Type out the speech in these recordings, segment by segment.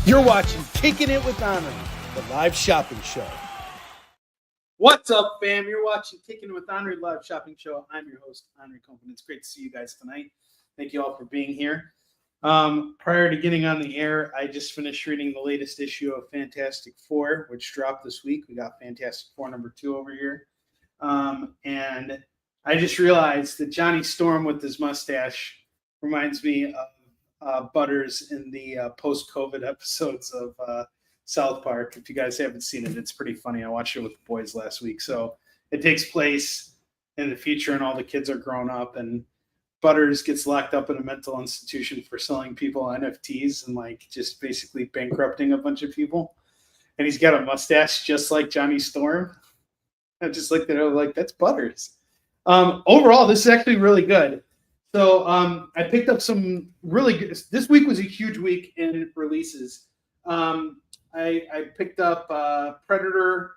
You're watching Kicking It with Onrie, the live shopping show. What's up, fam? You're watching Kicking It with Onrie, live shopping show. I'm your host, Onrie Copeland. It's great to see you guys tonight. Thank you all for being here. Prior to getting on the air, I just finished reading the latest issue of Fantastic Four, which dropped this week. We got Fantastic Four #2 over here. And I just realized that Johnny Storm with his mustache reminds me of Butters in the post-COVID episodes of South Park. If you guys haven't seen it, it's pretty funny. I watched it with the boys last week. So it takes place in the future and all the kids are grown up, and Butters gets locked up in a mental institution for selling people NFTs and like just basically bankrupting a bunch of people. And he's got a mustache just like Johnny Storm. I just looked at it, like, that's Butters. Overall, this is actually really good. So I picked up some really good. This week was a huge week in releases. I picked up Predator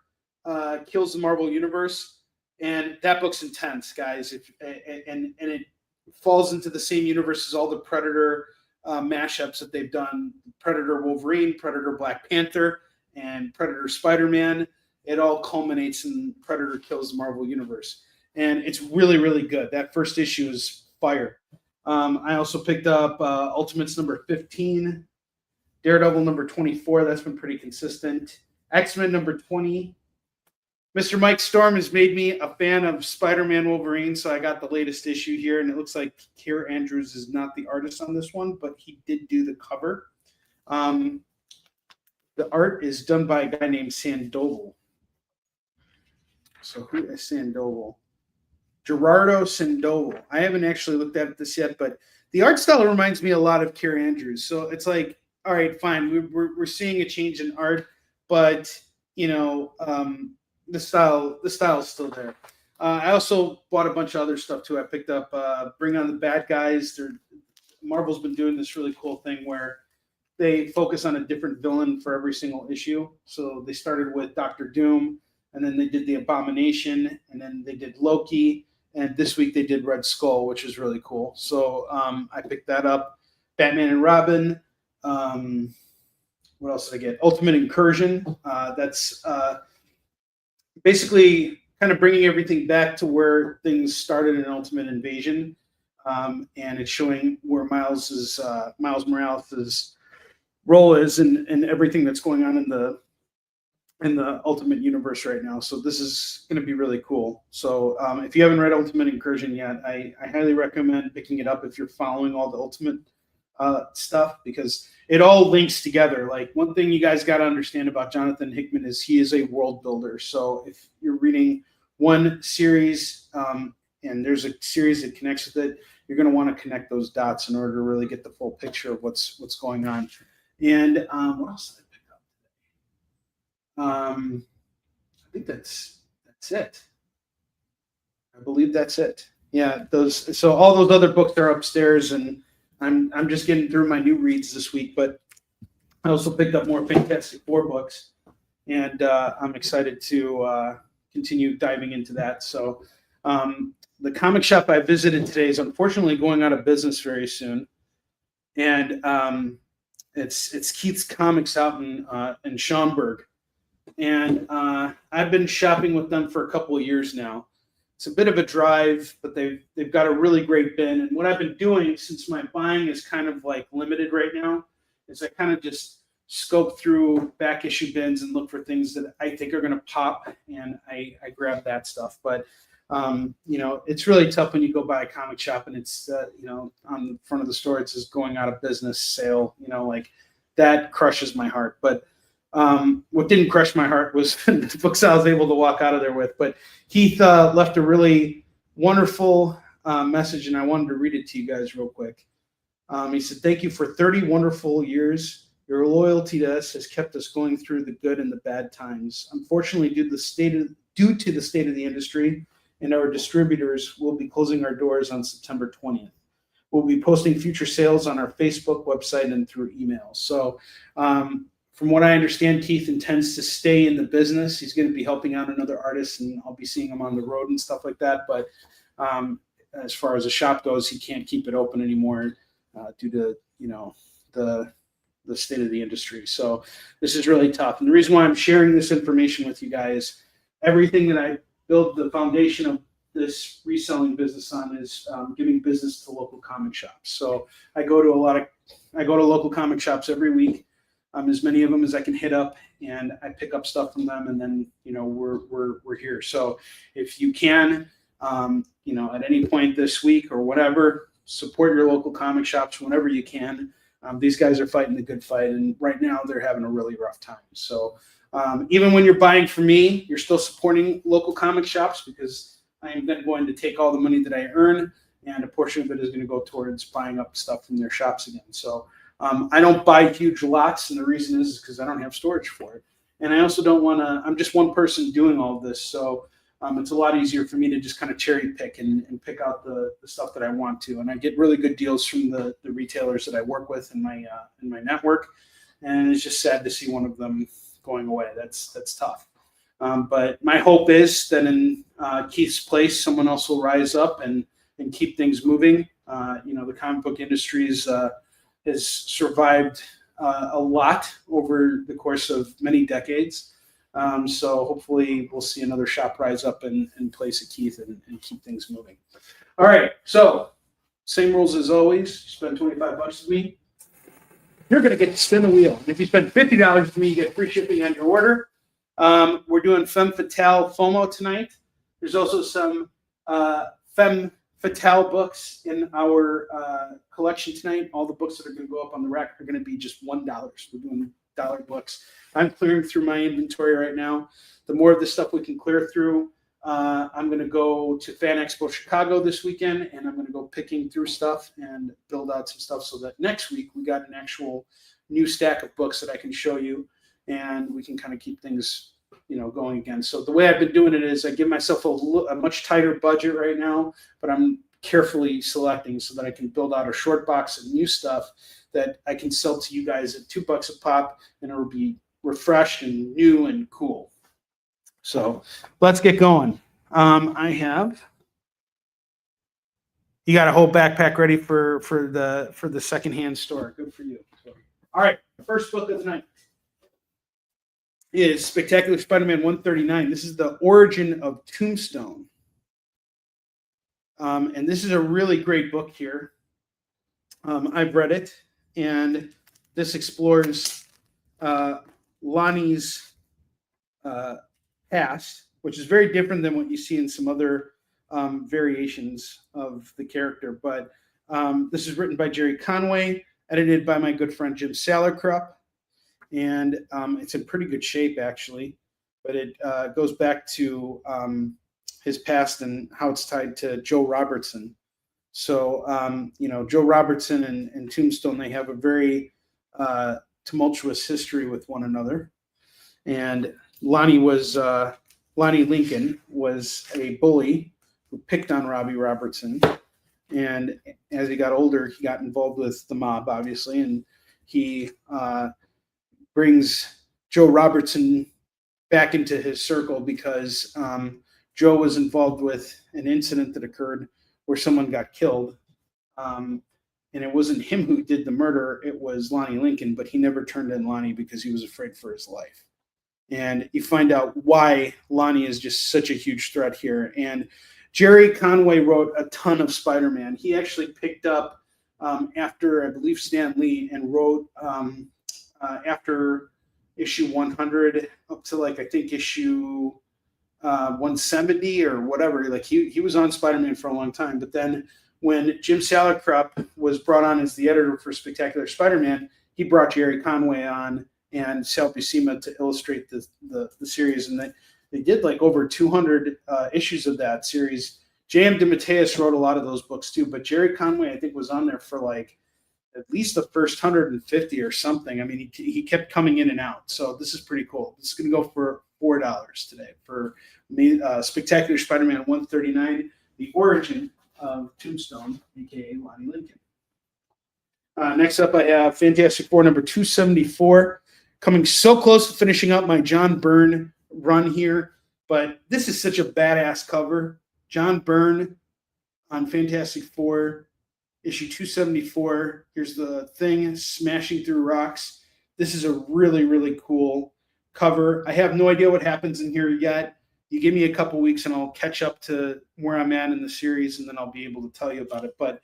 Kills the Marvel Universe, and that book's intense, guys. And it falls into the same universe as all the Predator mashups that they've done: Predator Wolverine, Predator Black Panther, and Predator Spider-Man. It all culminates in Predator Kills the Marvel Universe, and it's really, really good. That first issue is fire. I also picked up Ultimates #15, Daredevil #24. That's been pretty consistent. X-Men #20. Mr. Mike Storm has made me a fan of Spider-Man Wolverine, so I got the latest issue here, and it looks like Keir Andrews is not the artist on this one, but he did do the cover. The art is done by a guy named Sandoval. So who is Sandoval? Gerardo Sandoval. I haven't actually looked at this yet, but the art style reminds me a lot of Keir Andrews. So it's like, all right, fine, we're seeing a change in art, but you know, the style's still there. I also bought a bunch of other stuff too. I picked up Bring On the Bad Guys. Marvel's been doing this really cool thing where they focus on a different villain for every single issue. So they started with Doctor Doom, and then they did the Abomination, and then they did Loki, and this week they did Red Skull, which is really cool. So I picked that up. Batman and Robin. What else did I get? Ultimate Incursion. That's basically kind of bringing everything back to where things started in Ultimate Invasion, and it's showing where Miles Morales' role is and everything that's going on in the Ultimate Universe right now. So this is going to be really cool. So if you haven't read Ultimate Incursion yet, I highly recommend picking it up if you're following all the Ultimate stuff, because it all links together. Like, one thing you guys got to understand about Jonathan Hickman is he is a world builder. So if you're reading one series and there's a series that connects with it, you're going to want to connect those dots in order to really get the full picture of what's going on. And what else did I pick up today? I think that's it. I believe that's it. Yeah, so all those other books are upstairs, and I'm just getting through my new reads this week, but I also picked up more Fantastic Four books, and I'm excited to continue diving into that. So the comic shop I visited today is unfortunately going out of business very soon, and it's Keith's Comics out in Schaumburg, and I've been shopping with them for a couple of years now. It's a bit of a drive, but they've got a really great bin. And what I've been doing, since my buying is kind of like limited right now, is I kind of just scope through back issue bins and look for things that I think are going to pop, and I grab that stuff. But you know, it's really tough when you go by a comic shop and it's you know, on the front of the store it says going out of business sale. You know, like, that crushes my heart. But what didn't crush my heart was the books I was able to walk out of there with. But Keith left a really wonderful message, and I wanted to read it to you guys real quick. He said, "Thank you for 30 wonderful years. Your loyalty to us has kept us going through the good and the bad times. Unfortunately, due to the state of the industry and our distributors, we'll be closing our doors on September 20th. We'll be posting future sales on our Facebook website and through email." So from what I understand, Keith intends to stay in the business. He's going to be helping out another artist, and I'll be seeing him on the road and stuff like that. But as far as the shop goes, he can't keep it open anymore due to, you know, the the state of the industry. So this is really tough. And the reason why I'm sharing this information with you guys, everything that I build the foundation of this reselling business on is giving business to local comic shops. So I go to local comic shops every week, as many of them as I can hit up, and I pick up stuff from them, and then we're here. So if you can, at any point this week or whatever, support your local comic shops whenever you can. These guys are fighting the good fight, and right now they're having a really rough time. So even when you're buying from me, you're still supporting local comic shops, because I am then going to take all the money that I earn, and a portion of it is going to go towards buying up stuff from their shops again. So I don't buy huge lots, and the reason is because I don't have storage for it. And I also don't want to, I'm just one person doing all of this. So it's a lot easier for me to just kind of cherry pick and pick out the stuff that I want to. And I get really good deals from the retailers that I work with in my network. And it's just sad to see one of them going away. That's tough. But my hope is that in Keith's place, someone else will rise up and keep things moving. The comic book industry has survived a lot over the course of many decades. So hopefully we'll see another shop rise up in place of Keith and keep things moving. All right, so same rules as always. You spend $25 with me, you're going to get to spin the wheel. And if you spend $50 with me, you get free shipping on your order. We're doing FEMME FATALE FOMO tonight. There's also some FEMME FATALE books in our collection tonight. All the books that are going to go up on the rack are going to be just $1. We're doing dollar books. I'm clearing through my inventory right now. The more of this stuff we can clear through, I'm going to go to Fan Expo Chicago this weekend, and I'm going to go picking through stuff and build out some stuff so that next week we got an actual new stack of books that I can show you, and we can kind of keep things going again. So the way I've been doing it is I give myself a much tighter budget right now, but I'm carefully selecting so that I can build out a short box of new stuff that I can sell to you guys at $2 a pop, and it'll be refreshed and new and cool. So let's get going. You got a whole backpack ready for the secondhand store. Good for you. So, all right, the first book of the night is Spectacular Spider-Man 139. This is the origin of Tombstone. And this is a really great book here. I've read it, and this explores Lonnie's past, which is very different than what you see in some other variations of the character. But this is written by Jerry Conway, edited by my good friend Jim Salerkrupp. And it's in pretty good shape, actually, but it goes back to his past and how it's tied to Joe Robertson. So, Joe Robertson and Tombstone, they have a very tumultuous history with one another. And Lonnie Lincoln was a bully who picked on Robbie Robertson. And as he got older, he got involved with the mob, obviously, and he brings Joe Robertson back into his circle because Joe was involved with an incident that occurred where someone got killed. And it wasn't him who did the murder, it was Lonnie Lincoln, but he never turned in Lonnie because he was afraid for his life. And you find out why Lonnie is just such a huge threat here. And Jerry Conway wrote a ton of Spider-Man. He actually picked up after, I believe, Stan Lee, and wrote after issue 100 up to I think issue 170 or whatever. He was on Spider-Man for a long time. But then when Jim Salerkrupp was brought on as the editor for Spectacular Spider-Man, he brought Jerry Conway on and Sal Buscema to illustrate the series. And they did over 200 issues of that series. J.M. DeMatteis wrote a lot of those books too, but Jerry Conway, I think, was on there for at least the first 150 or something. I mean, he kept coming in and out. So this is pretty cool. This is going to go for $4 today for me. Spectacular Spider-Man 139, the origin of Tombstone, aka Lonnie Lincoln. Next up, I have Fantastic Four number 274, coming so close to finishing up my John Byrne run here. But this is such a badass cover. John Byrne on Fantastic Four. Issue 274, here's the Thing smashing through rocks. This is a really, really cool cover. I have no idea what happens in here yet. You give me a couple weeks and I'll catch up to where I'm at in the series, and then I'll be able to tell you about it. But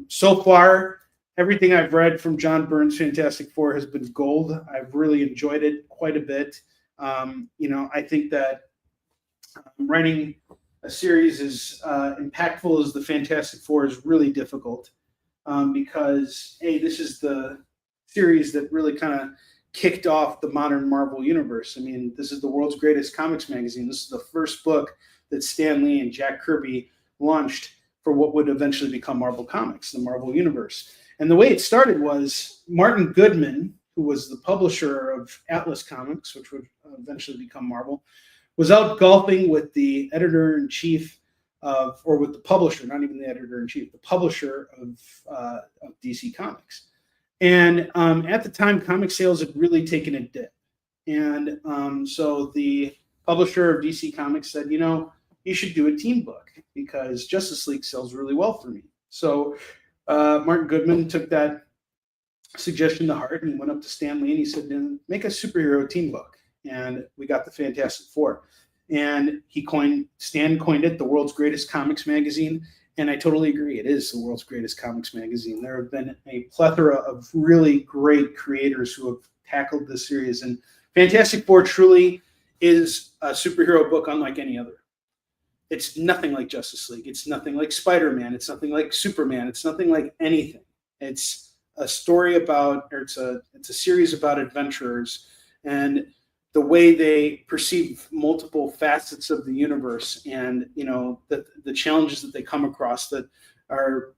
so far, everything I've read from John Byrne's Fantastic Four has been gold. I've really enjoyed it quite a bit. I think that writing a series as impactful as the Fantastic Four is really difficult, because this is the series that really kind of kicked off the modern Marvel universe. I mean, this is the world's greatest comics magazine. This is the first book that Stan Lee and Jack Kirby launched for what would eventually become Marvel Comics, the Marvel universe. And the way it started was Martin Goodman, who was the publisher of Atlas Comics, which would eventually become Marvel, was out golfing with the editor-in-chief or with the publisher, not even the editor-in-chief, the publisher of DC Comics. And at the time, comic sales had really taken a dip. And so the publisher of DC Comics said, you should do a team book because Justice League sells really well for me. So Martin Goodman took that suggestion to heart, and he went up to Stan Lee and he said, make a superhero team book. And we got the Fantastic Four. And Stan coined it the world's greatest comics magazine. And I totally agree. It is the world's greatest comics magazine. There have been a plethora of really great creators who have tackled this series. And Fantastic Four truly is a superhero book unlike any other. It's nothing like Justice League. It's nothing like Spider-Man. It's nothing like Superman. It's nothing like anything. It's a story about, or it's a series about adventurers and the way they perceive multiple facets of the universe, and the challenges that they come across that are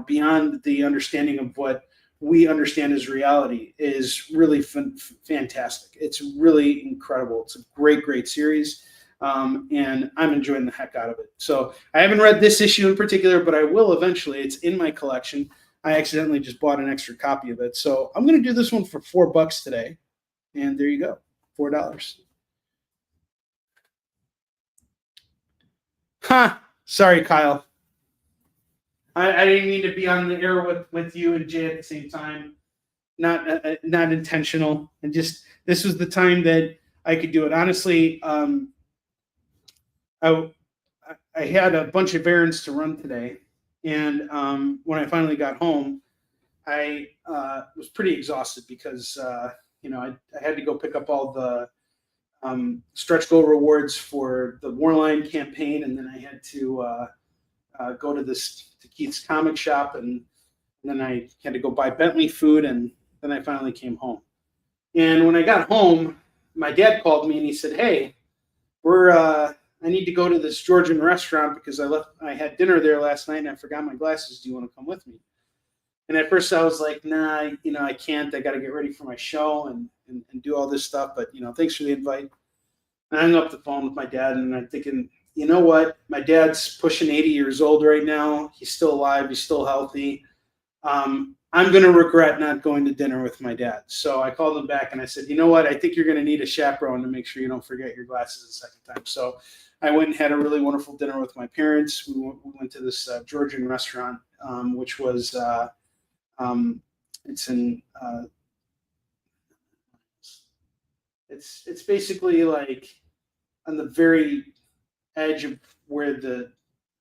beyond the understanding of what we understand as reality is really fantastic. It's really incredible. It's a great series, and I'm enjoying the heck out of it. So I haven't read this issue in particular, but I will eventually. It's in my collection. I accidentally just bought an extra copy of it, so I'm going to do this one for $4 today, and there you go. $4. Sorry, Kyle. I didn't mean to be on the air with you and Jay at the same time. Not intentional. And just this was the time that I could do it. Honestly, I had a bunch of errands to run today, and when I finally got home, I was pretty exhausted because I had to go pick up all the stretch goal rewards for the Warline campaign, and then I had to go to Keith's comic shop, and then I had to go buy Bentley food, and then I finally came home. And when I got home, my dad called me and he said, "Hey, I need to go to this Georgian restaurant because I had dinner there last night and I forgot my glasses. Do you want to come with me?" And at first I was like, nah, I can't. I got to get ready for my show and do all this stuff. But, thanks for the invite. And I hung up the phone with my dad, and I'm thinking, you know what? My dad's pushing 80 years old right now. He's still alive. He's still healthy. I'm going to regret not going to dinner with my dad. So I called him back and I said, you know what? I think you're going to need a chaperone to make sure you don't forget your glasses a second time. So I went and had a really wonderful dinner with my parents. We went to this Georgian restaurant, which was it's basically like on the very edge of where the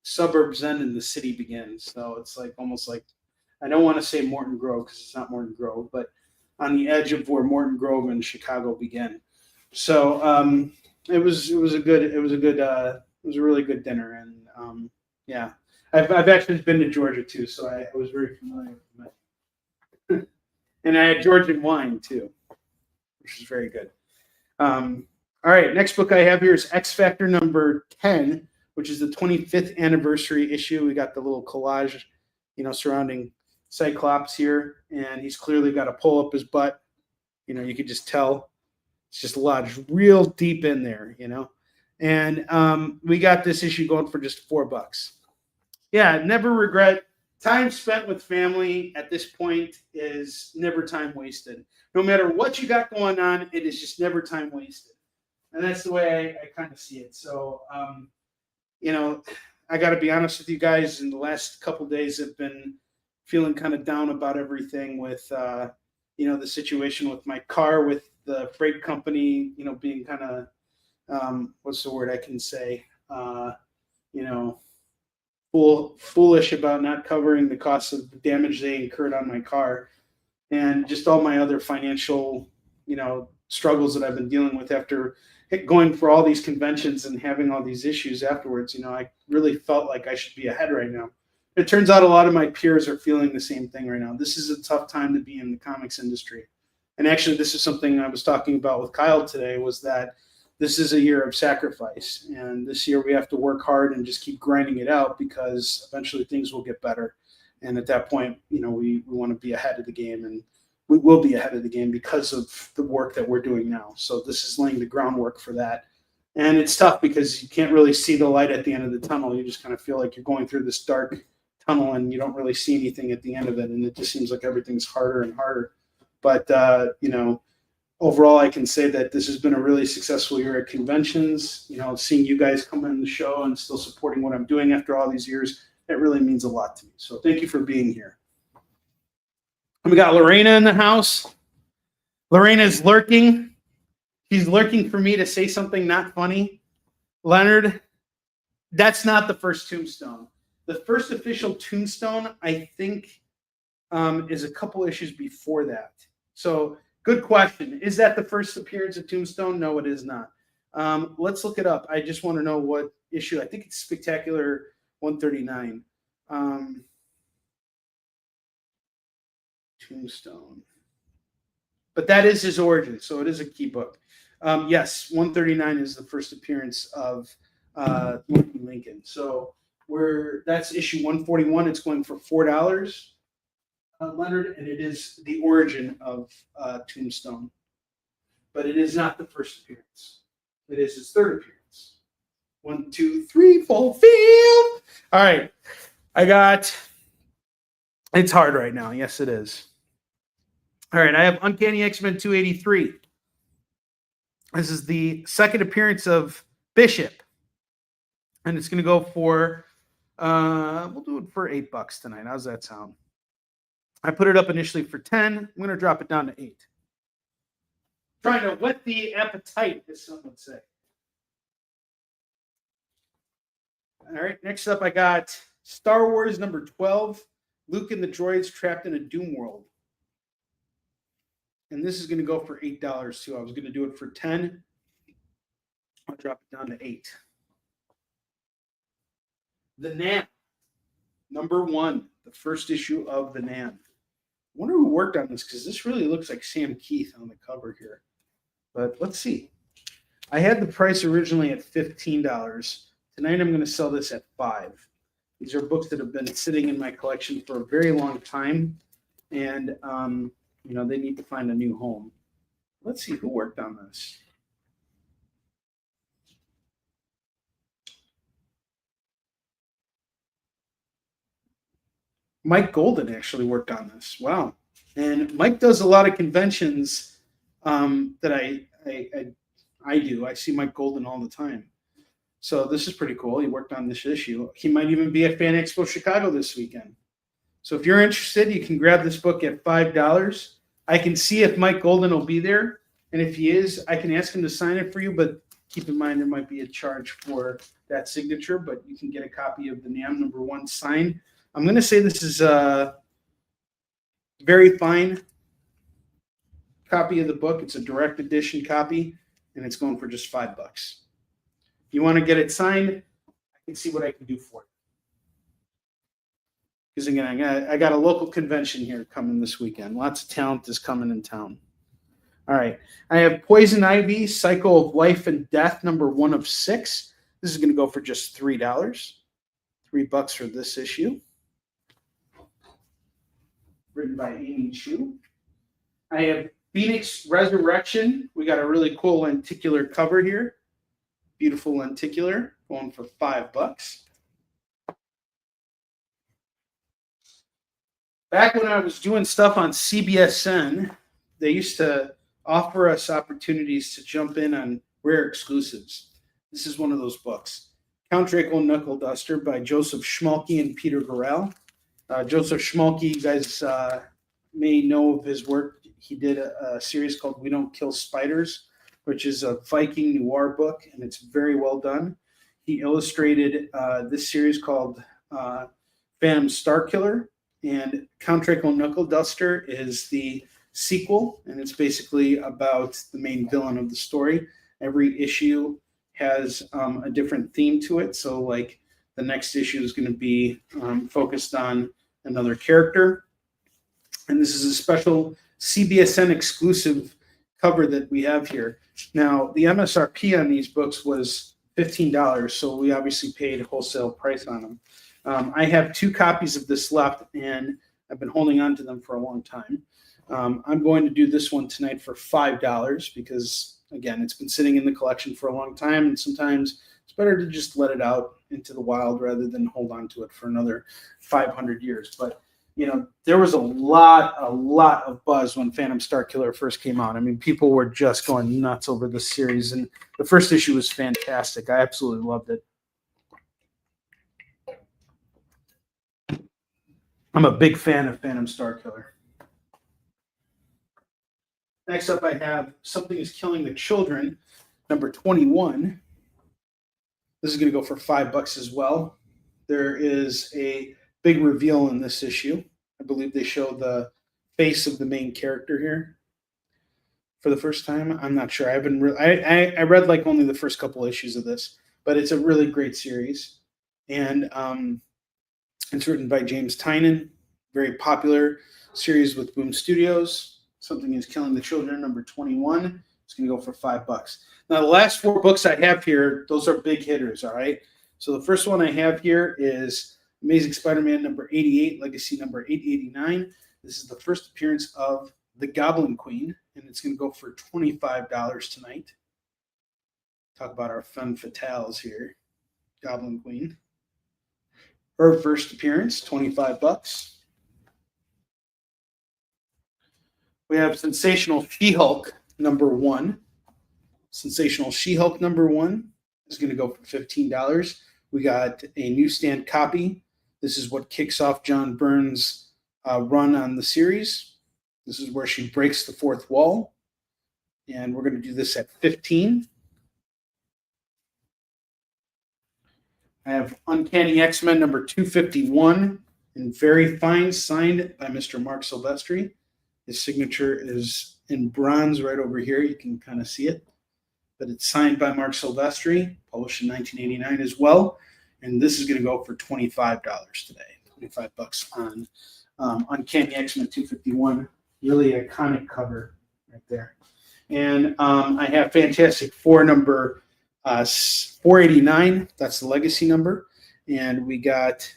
suburbs end and the city begins. So it's like almost like, I don't want to say Morton Grove because it's not Morton Grove, but on the edge of where Morton Grove and Chicago begin. So it was a really good dinner, and yeah, I've actually been to Georgia too, so I was very familiar with it. And I had Georgian wine too, which is very good. All right, next book I have here is X Factor number 10, which is the 25th anniversary issue. We got the little collage, surrounding Cyclops here, and he's clearly got a pull up his butt. You could just tell it's just lodged real deep in there, And we got this issue going for just $4. Yeah, never regret. Time spent with family at this point is never time wasted. No matter what you got going on, it is just never time wasted. And that's the way I kind of see it. So, I got to be honest with you guys. In the last couple of days, I've been feeling kind of down about everything with the situation with my car with the freight company, being kind of, what's the word I can say, foolish about not covering the cost of the damage they incurred on my car, and just all my other financial, struggles that I've been dealing with after going for all these conventions and having all these issues afterwards. I really felt like I should be ahead right now. It turns out a lot of my peers are feeling the same thing right now. This is a tough time to be in the comics industry. And actually, this is something I was talking about with Kyle today, was that this is a year of sacrifice. And this year we have to work hard and just keep grinding it out, because eventually things will get better. And at that point, we want to be ahead of the game, and we will be ahead of the game because of the work that we're doing now. So this is laying the groundwork for that. And it's tough because you can't really see the light at the end of the tunnel. You just kind of feel like you're going through this dark tunnel and you don't really see anything at the end of it. And it just seems like everything's harder and harder. But, overall, I can say that this has been a really successful year at conventions. Seeing you guys come on the show and still supporting what I'm doing after all these years, that really means a lot to me. So thank you for being here. We got Lorena in the house. Lorena's lurking. She's lurking for me to say something not funny. Leonard, that's not the first tombstone. The first official tombstone, I think, is a couple issues before that. So good question. Is that the first appearance of Tombstone? No, it is not. Let's look it up. I just want to know what issue. I think it's Spectacular 139. Tombstone. But that is his origin, so it is a key book. Yes, 139 is the first appearance of Lincoln. So that's issue 141. It's going for $4. Leonard, and it is the origin of Tombstone, but it is not the first appearance. It is his third appearance. 1, 2, 3, full field. All right, it's hard right now. Yes, it is. All right, I have Uncanny X-Men 283. This is the second appearance of Bishop, and it's going to go for we'll do it for $8 tonight. How's that sound? I put it up initially for 10. I'm going to drop it down to 8. Trying to whet the appetite, as some would say. All right, next up I got Star Wars number 12, Luke and the Droids Trapped in a Doom World. And this is going to go for $8 too. I was going to do it for 10. I'll drop it down to 8. The Nan, number 1, the first issue of The Nan. I wonder who worked on this, because this really looks like Sam Keith on the cover here. But let's see. I had the price originally at $15. Tonight I'm going to sell this at $5. These are books that have been sitting in my collection for a very long time, and they need to find a new home. Let's see who worked on this. Mike Golden actually worked on this. Wow. And Mike does a lot of conventions that I do. I see Mike Golden all the time. So this is pretty cool. He worked on this issue. He might even be at Fan Expo Chicago this weekend. So if you're interested, you can grab this book at $5. I can see if Mike Golden will be there. And if he is, I can ask him to sign it for you. But keep in mind, there might be a charge for that signature. But you can get a copy of the NAM number 1 signed. I'm going to say this is a very fine copy of the book. It's a direct edition copy, and it's going for just $5. If you want to get it signed, I can see what I can do for it. Because again, I got a local convention here coming this weekend. Lots of talent is coming in town. All right. I have Poison Ivy, Cycle of Life and Death, number 1 of 6. This is going to go for just $3. $3 for this issue. Written by Amy Chu. I have Phoenix Resurrection. We got a really cool lenticular cover here. Beautiful lenticular, going for $5. Back when I was doing stuff on CBSN, they used to offer us opportunities to jump in on rare exclusives. This is one of those books. Count Draco Knuckle Duster by Joseph Schmalke and Peter Gorell. Joseph Schmalke, you guys may know of his work. he did a series called We Don't Kill Spiders, which is a Viking noir book, and it's very well done. He illustrated this series called Phantom Starkiller, and Count Dracula Knuckle Duster is the sequel, and it's basically about the main villain of the story. Every issue has a different theme to it. So, like, the next issue is going to be focused on another character. And this is a special CBSN exclusive cover that we have here. Now, the MSRP on these books was $15, so we obviously paid wholesale price on them. I have 2 copies of this left, and I've been holding on to them for a long time. I'm going to do this one tonight for $5 because, again, it's been sitting in the collection for a long time, and sometimes it's better to just let it out into the wild rather than hold on to it for another 500 years. But, you know, there was a lot of buzz when Phantom Starkiller first came out. I mean, people were just going nuts over this series, and the first issue was fantastic. I absolutely loved it. I'm a big fan of Phantom Starkiller. Next up, I have Something is Killing the Children, number 21. This is going to go for $5 as well. There is a big reveal in this issue. I believe they show the face of the main character here for the first time. I'm not sure. I read like only the first couple issues of this, but it's a really great series. And it's written by James Tynion, very popular series with Boom Studios. Something is Killing the Children, number 21. It's going to go for $5. Now, the last 4 books I have here, those are big hitters, all right? So the first one I have here is Amazing Spider-Man number 88, Legacy number 889. This is the first appearance of the Goblin Queen, and it's going to go for $25 tonight. Talk about our femme fatales here. Goblin Queen. Her first appearance, $25. We have Sensational She-Hulk number 1. Sensational She-Hulk number 1 is going to go for $15. We got a newsstand copy. This is what kicks off John Byrne's run on the series. This is where she breaks the 4th wall. And we're going to do this at $15. I have Uncanny X-Men number 251 in very fine, signed by Mr. Mark Silvestri. His signature is in bronze right over here. You can kind of see it. But it's signed by Mark Silvestri, published in 1989 as well. And this is going to go for $25 today. $25 on Uncanny X-Men 251. Really iconic cover right there. And I have Fantastic Four number 489. That's the legacy number. And we got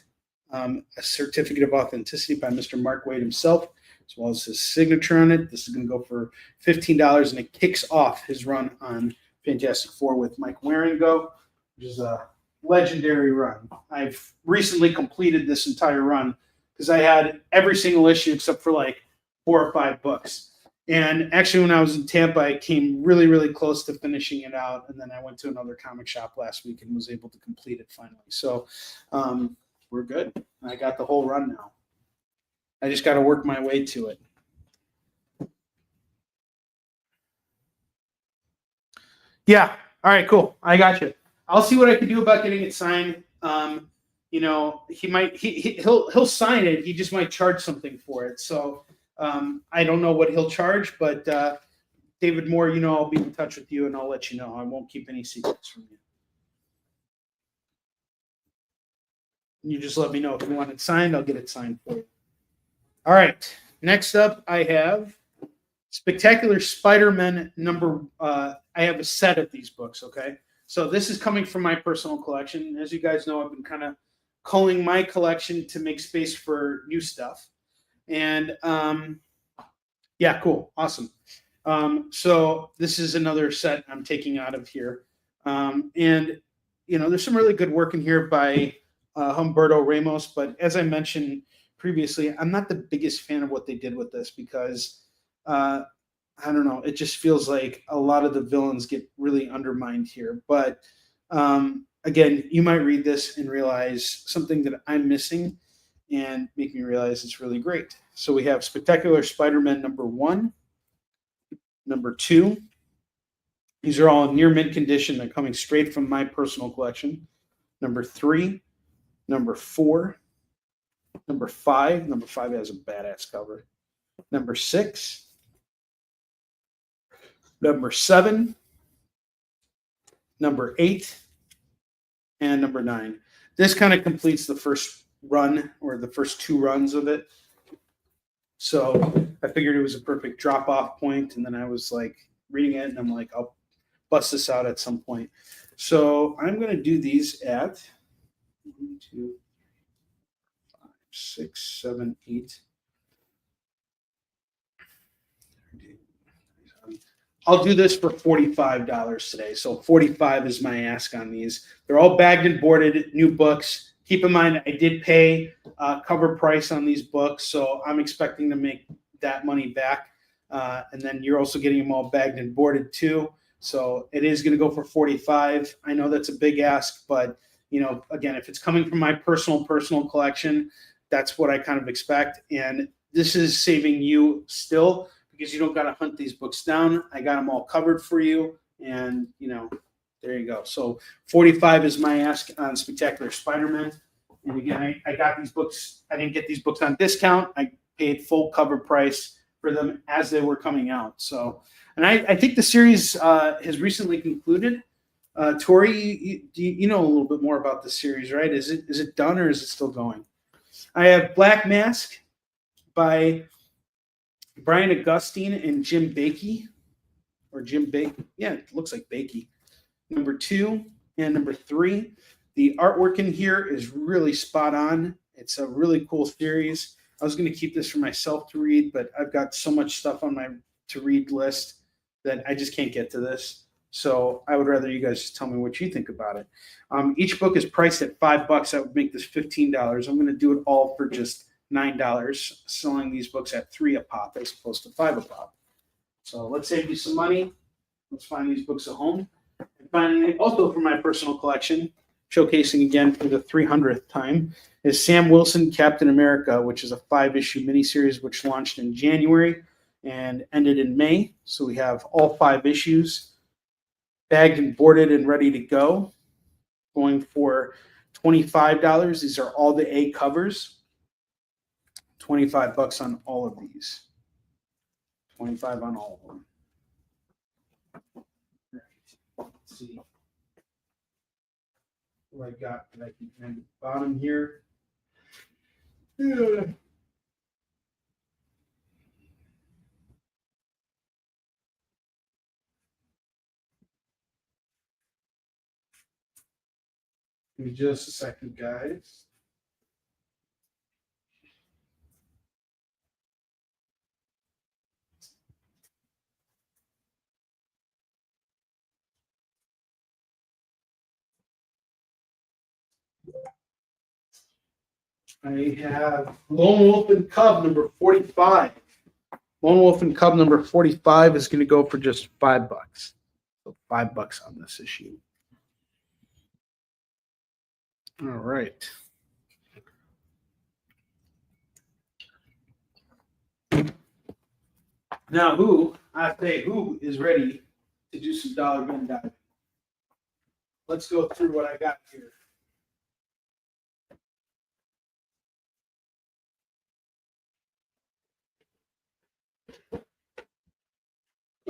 a certificate of authenticity by Mr. Mark Waid himself, as well as his signature on it. This is going to go for $15, and it kicks off his run on Fantastic Four with Mike Waringo, which is a legendary run. I've recently completed this entire run because I had every single issue except for like 4 or 5 books. And actually, when I was in Tampa, I came really, really close to finishing it out. And then I went to another comic shop last week and was able to complete it finally. So we're good. I got the whole run now. I just got to work my way to it. Yeah. All right, cool. I got you. I'll see what I can do about getting it signed. You know, he'll sign it. He just might charge something for it. So I don't know what he'll charge, but David Moore, you know, I'll be in touch with you and I'll let you know. I won't keep any secrets from you. You just let me know if you want it signed. I'll get it signed for you. All right. Next up, I have Spectacular Spider-Man number. I have a set of these books. Okay, so this is coming from my personal collection. As you guys know, I've been kind of culling my collection to make space for new stuff. And yeah, cool, awesome. So this is another set I'm taking out of here. And you know, there's some really good work in here by Humberto Ramos. But as I mentioned previously, I'm not the biggest fan of what they did with this because I don't know, it just feels like a lot of the villains get really undermined here. But again, you might read this and realize something that I'm missing and make me realize it's really great. So we have Spectacular Spider-Man number 1. number 2. These are all in near mint condition. They're coming straight from my personal collection. Number 3, number 4, number 5. Number 5 has a badass cover. Number 6, number 7, number 8, and number 9. This kind of completes the first run, or the first 2 runs of it. So I figured it was a perfect drop-off point, and then I was like reading it, and I'm like, I'll bust this out at some point. So I'm going to do these at 1, 2, 5, 6, 7, 8. I'll do this for $45 today. So $45 is my ask on these. They're all bagged and boarded, new books. Keep in mind, I did pay cover price on these books, so I'm expecting to make that money back. And then you're also getting them all bagged and boarded too. So it is going to go for $45. I know that's a big ask, but you know, again, if it's coming from my personal collection, that's what I kind of expect. And this is saving you still, because you don't got to hunt these books down. I got them all covered for you, and you know, there you go. So $45 is my ask on Spectacular Spider-Man. And again, I got these books. I didn't get these books on discount. I paid full cover price for them as they were coming out. So, and I think the series has recently concluded. Tori, you know a little bit more about the series, right? Is it done, or is it still going? I have Black Mask by Brian Augustine and Jim Bakey, or Jim Bakey. Yeah, it looks like Bakey. Number 2 and number 3. The artwork in here is really spot on. It's a really cool series. I was going to keep this for myself to read, but I've got so much stuff on my to read list that I just can't get to this. So I would rather you guys just tell me what you think about it. Each book is priced at $5. That would make this $15. I'm going to do it all for just $9, selling these books at $3 a pop as opposed to $5 a pop. So let's save you some money. Let's find these books at home. And finally, also from my personal collection, showcasing again for the 300th time, is Sam Wilson, Captain America, which is a 5-issue miniseries which launched in January and ended in May. So we have all 5 issues bagged and boarded and ready to go, going for $25. These are all the A covers. $25 on all of these. 25 on all of them. Let's see what I got that I can find at the bottom here. Give me just a second, guys. I have Lone Wolf and Cub number 45. Lone Wolf and Cub number 45 is going to go for just $5. So $5 on this issue. All right. Now, who is ready to do some dollar bin diving? Let's go through what I got here.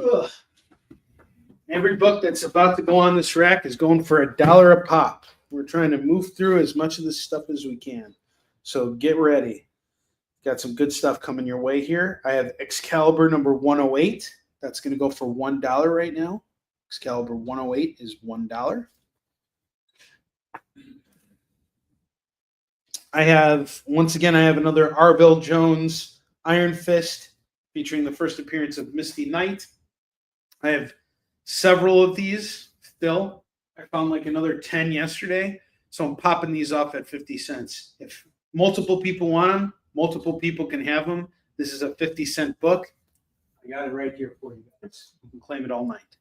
Ugh. Every book that's about to go on this rack is going for $1 a pop. We're trying to move through as much of this stuff as we can. So get ready. Got some good stuff coming your way here. I have Excalibur number 108. That's going to go for $1 right now. Excalibur 108 is $1. I have another Arvell Jones Iron Fist featuring the first appearance of Misty Knight. I have several of these still. I found like another 10 yesterday, so I'm popping these off at 50 cents. If multiple people want them, multiple people can have them. This is a 50-cent book. I got it right here for you guys. You can claim it all night.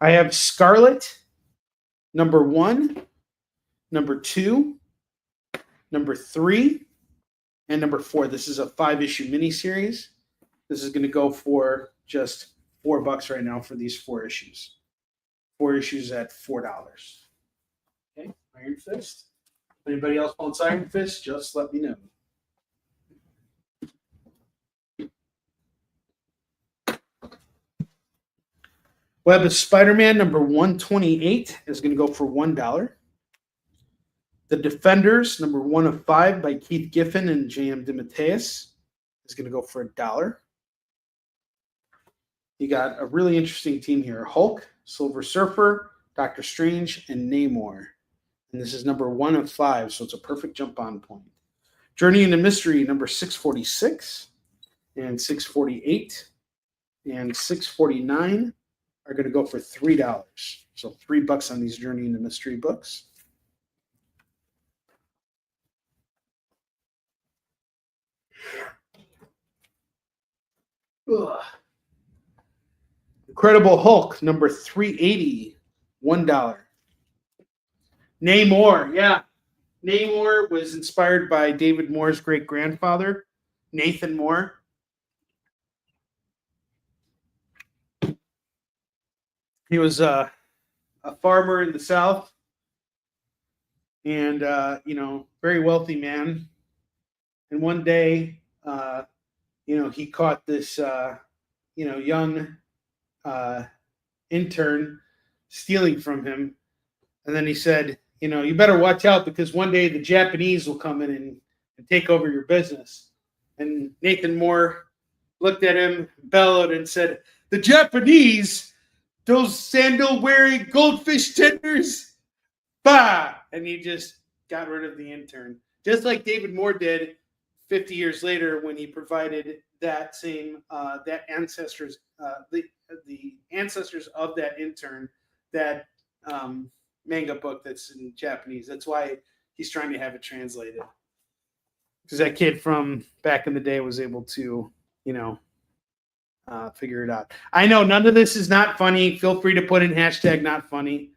I have Scarlet, number 1, number 2, number 3, and number 4. This is a 5-issue miniseries. This is going to go for just $4 right now for these 4 issues. 4 issues at $4. Okay, Iron Fist. Anybody else wants Iron Fist? Just let me know. Web of Spider-Man number 128 is going to go for $1. The Defenders number 1 of 5 by Keith Giffen and J.M. DeMatteis is going to go for $1. You got a really interesting team here: Hulk, Silver Surfer, Doctor Strange, and Namor. And this is number 1 of 5, so it's a perfect jump-on point. Journey into Mystery number 646 and 648 and 649 are going to go for $3. So $3 on these Journey into Mystery books. Ugh. Incredible Hulk number 380, $1. Namor, yeah. Namor was inspired by David Moore's great-grandfather, Nathan Moore. He was a farmer in the South and, very wealthy man. And one day, he caught this, young intern stealing from him. And then he said, you better watch out because one day the Japanese will come in and take over your business. And Nathan Moore looked at him, bellowed, and said, "The Japanese, those sandal-wearing goldfish tenders, bah!" And he just got rid of the intern. Just like David Moore did 50 years later when he provided that same, the ancestors of that intern, that manga book that's in Japanese. That's why he's trying to have it translated. Because that kid from back in the day was able to, figure it out. I know none of this is not funny. Feel free to put in hashtag not funny.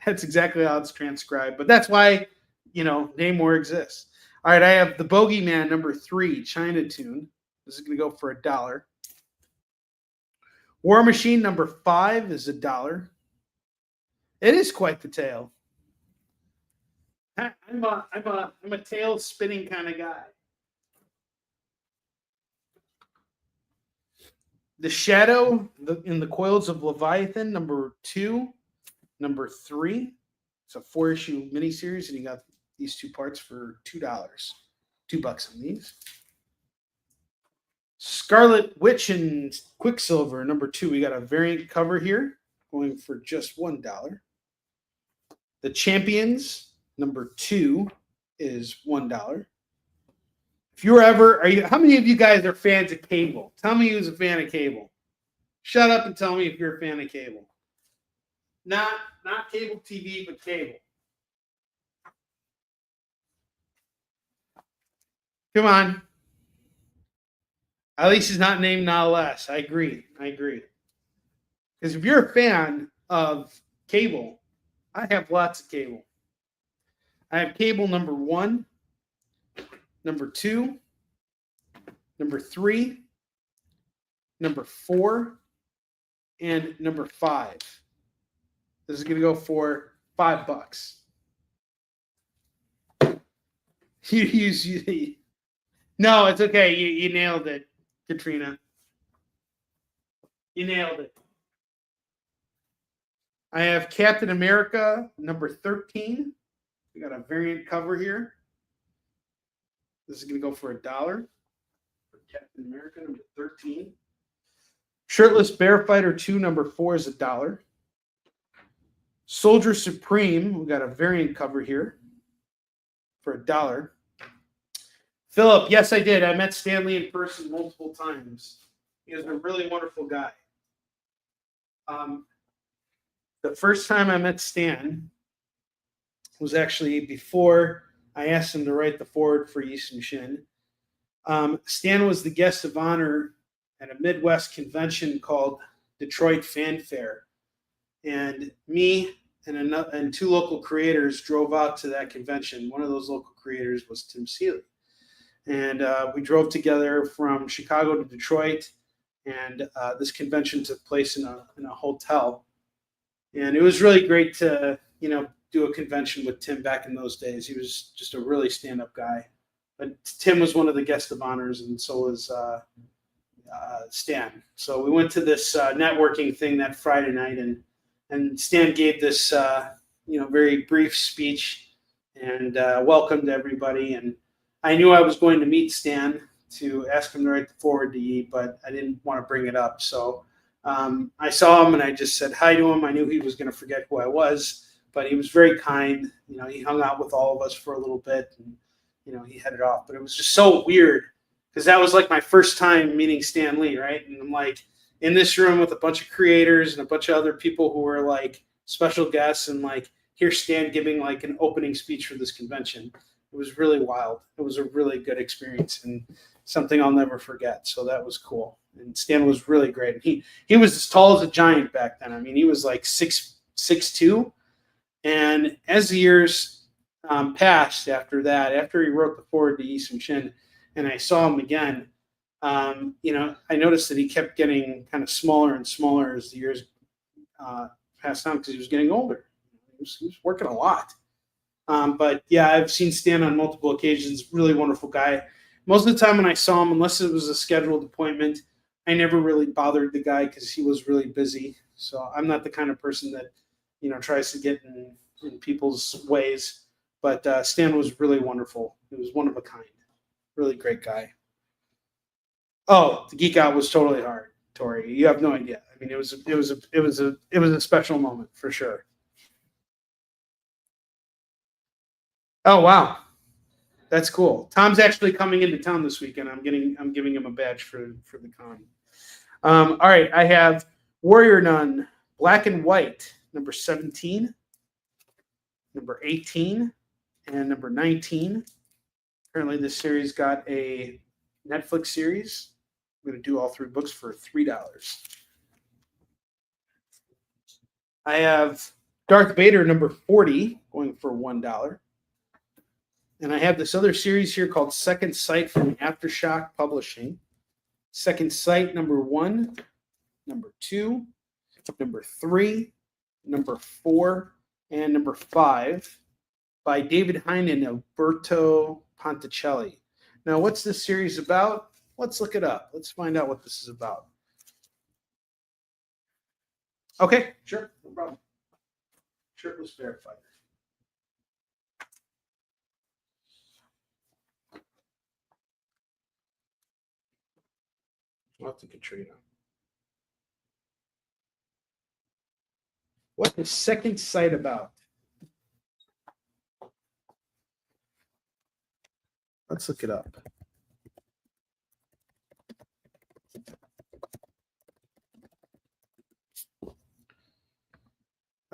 That's exactly how it's transcribed. But that's why, Namor exists. All right, I have The Bogeyman number 3, China Tune. This is going to go for $1. War Machine number 5 is $1. It is quite the tale. I'm a tail spinning kind of guy. The Shadow in the Coils of Leviathan number 2, number 3. It's a 4-issue miniseries, and you got these 2 parts for $2. $2 on these. Scarlet Witch and Quicksilver number 2. We got a variant cover here, going for just $1. The Champions number 2 is $1. If you're ever, how many of you guys are fans of cable? Tell me who's a fan of cable. Shut up and tell me if you're a fan of cable. Not cable TV, but cable. Come on. At least he's not named Now Less. I agree. Because if you're a fan of cable, I have lots of cable. I have cable number 1, number 2, number 3, number 4, and number 5. This is going to go for $5. No, it's okay. You nailed it, Katrina. You nailed it. I have Captain America number 13. We got a variant cover here. This is going to go for $1 for Captain America number 13. Shirtless Bear Fighter 2 number 4 is $1. Soldier Supreme, we got a variant cover here for $1. Philip, yes, I did. I met Stanley in person multiple times. He was a really wonderful guy. The first time I met Stan was actually before I asked him to write the foreword for Yisung Shin. Stan was the guest of honor at a Midwest convention called Detroit Fanfare. And me and 2 local creators drove out to that convention. One of those local creators was Tim Seeley. And we drove together from Chicago to Detroit. and this convention took place in a hotel, and it was really great to do a convention with Tim back in those days. He was just a really stand-up guy. But Tim was one of the guest of honors, and so was Stan. So we went to this networking thing that Friday night, and Stan gave this very brief speech and welcomed everybody. And I knew I was going to meet Stan to ask him to write the forward to Ye, but I didn't want to bring it up. So I saw him and I just said hi to him. I knew he was going to forget who I was, but he was very kind. He hung out with all of us for a little bit, and he headed off. But it was just so weird because that was like my first time meeting Stan Lee, right? And I'm like in this room with a bunch of creators and a bunch of other people who were like special guests, and like here's Stan giving like an opening speech for this convention. It was really wild. It was a really good experience and something I'll never forget. So that was cool. And Stan was really great. He was as tall as a giant back then. I mean, he was like 6'2". And as the years passed after that, after he wrote the forward to Yi Sun-shin, and I saw him again, I noticed that he kept getting kind of smaller and smaller as the years passed on because he was getting older. He was working a lot. But yeah, I've seen Stan on multiple occasions. Really wonderful guy. Most of the time when I saw him, unless it was a scheduled appointment, I never really bothered the guy because he was really busy. So I'm not the kind of person that, tries to get in people's ways. But Stan was really wonderful. He was one of a kind. Really great guy. Oh, the geek out was totally hard, Tori. You have no idea. I mean, it was a special moment for sure. Oh wow, that's cool. Tom's actually coming into town this weekend. I'm giving him a badge for the con. All right, I have Warrior Nun Black and White number 17, number 18, and number 19. Apparently, this series got a Netflix series. I'm going to do all 3 books for $3. I have Darth Vader number 40 going for $1. And I have this other series here called Second Sight from Aftershock Publishing. Second Sight number 1, number 2, number 3, number 4, and number 5 by David Hine and Alberto Ponticelli. Now, what's this series about? Let's look it up. Let's find out what this is about. Okay, sure, no problem. Shirtless Bear Fighter. What's Katrina? What is Second Sight about? Let's look it up.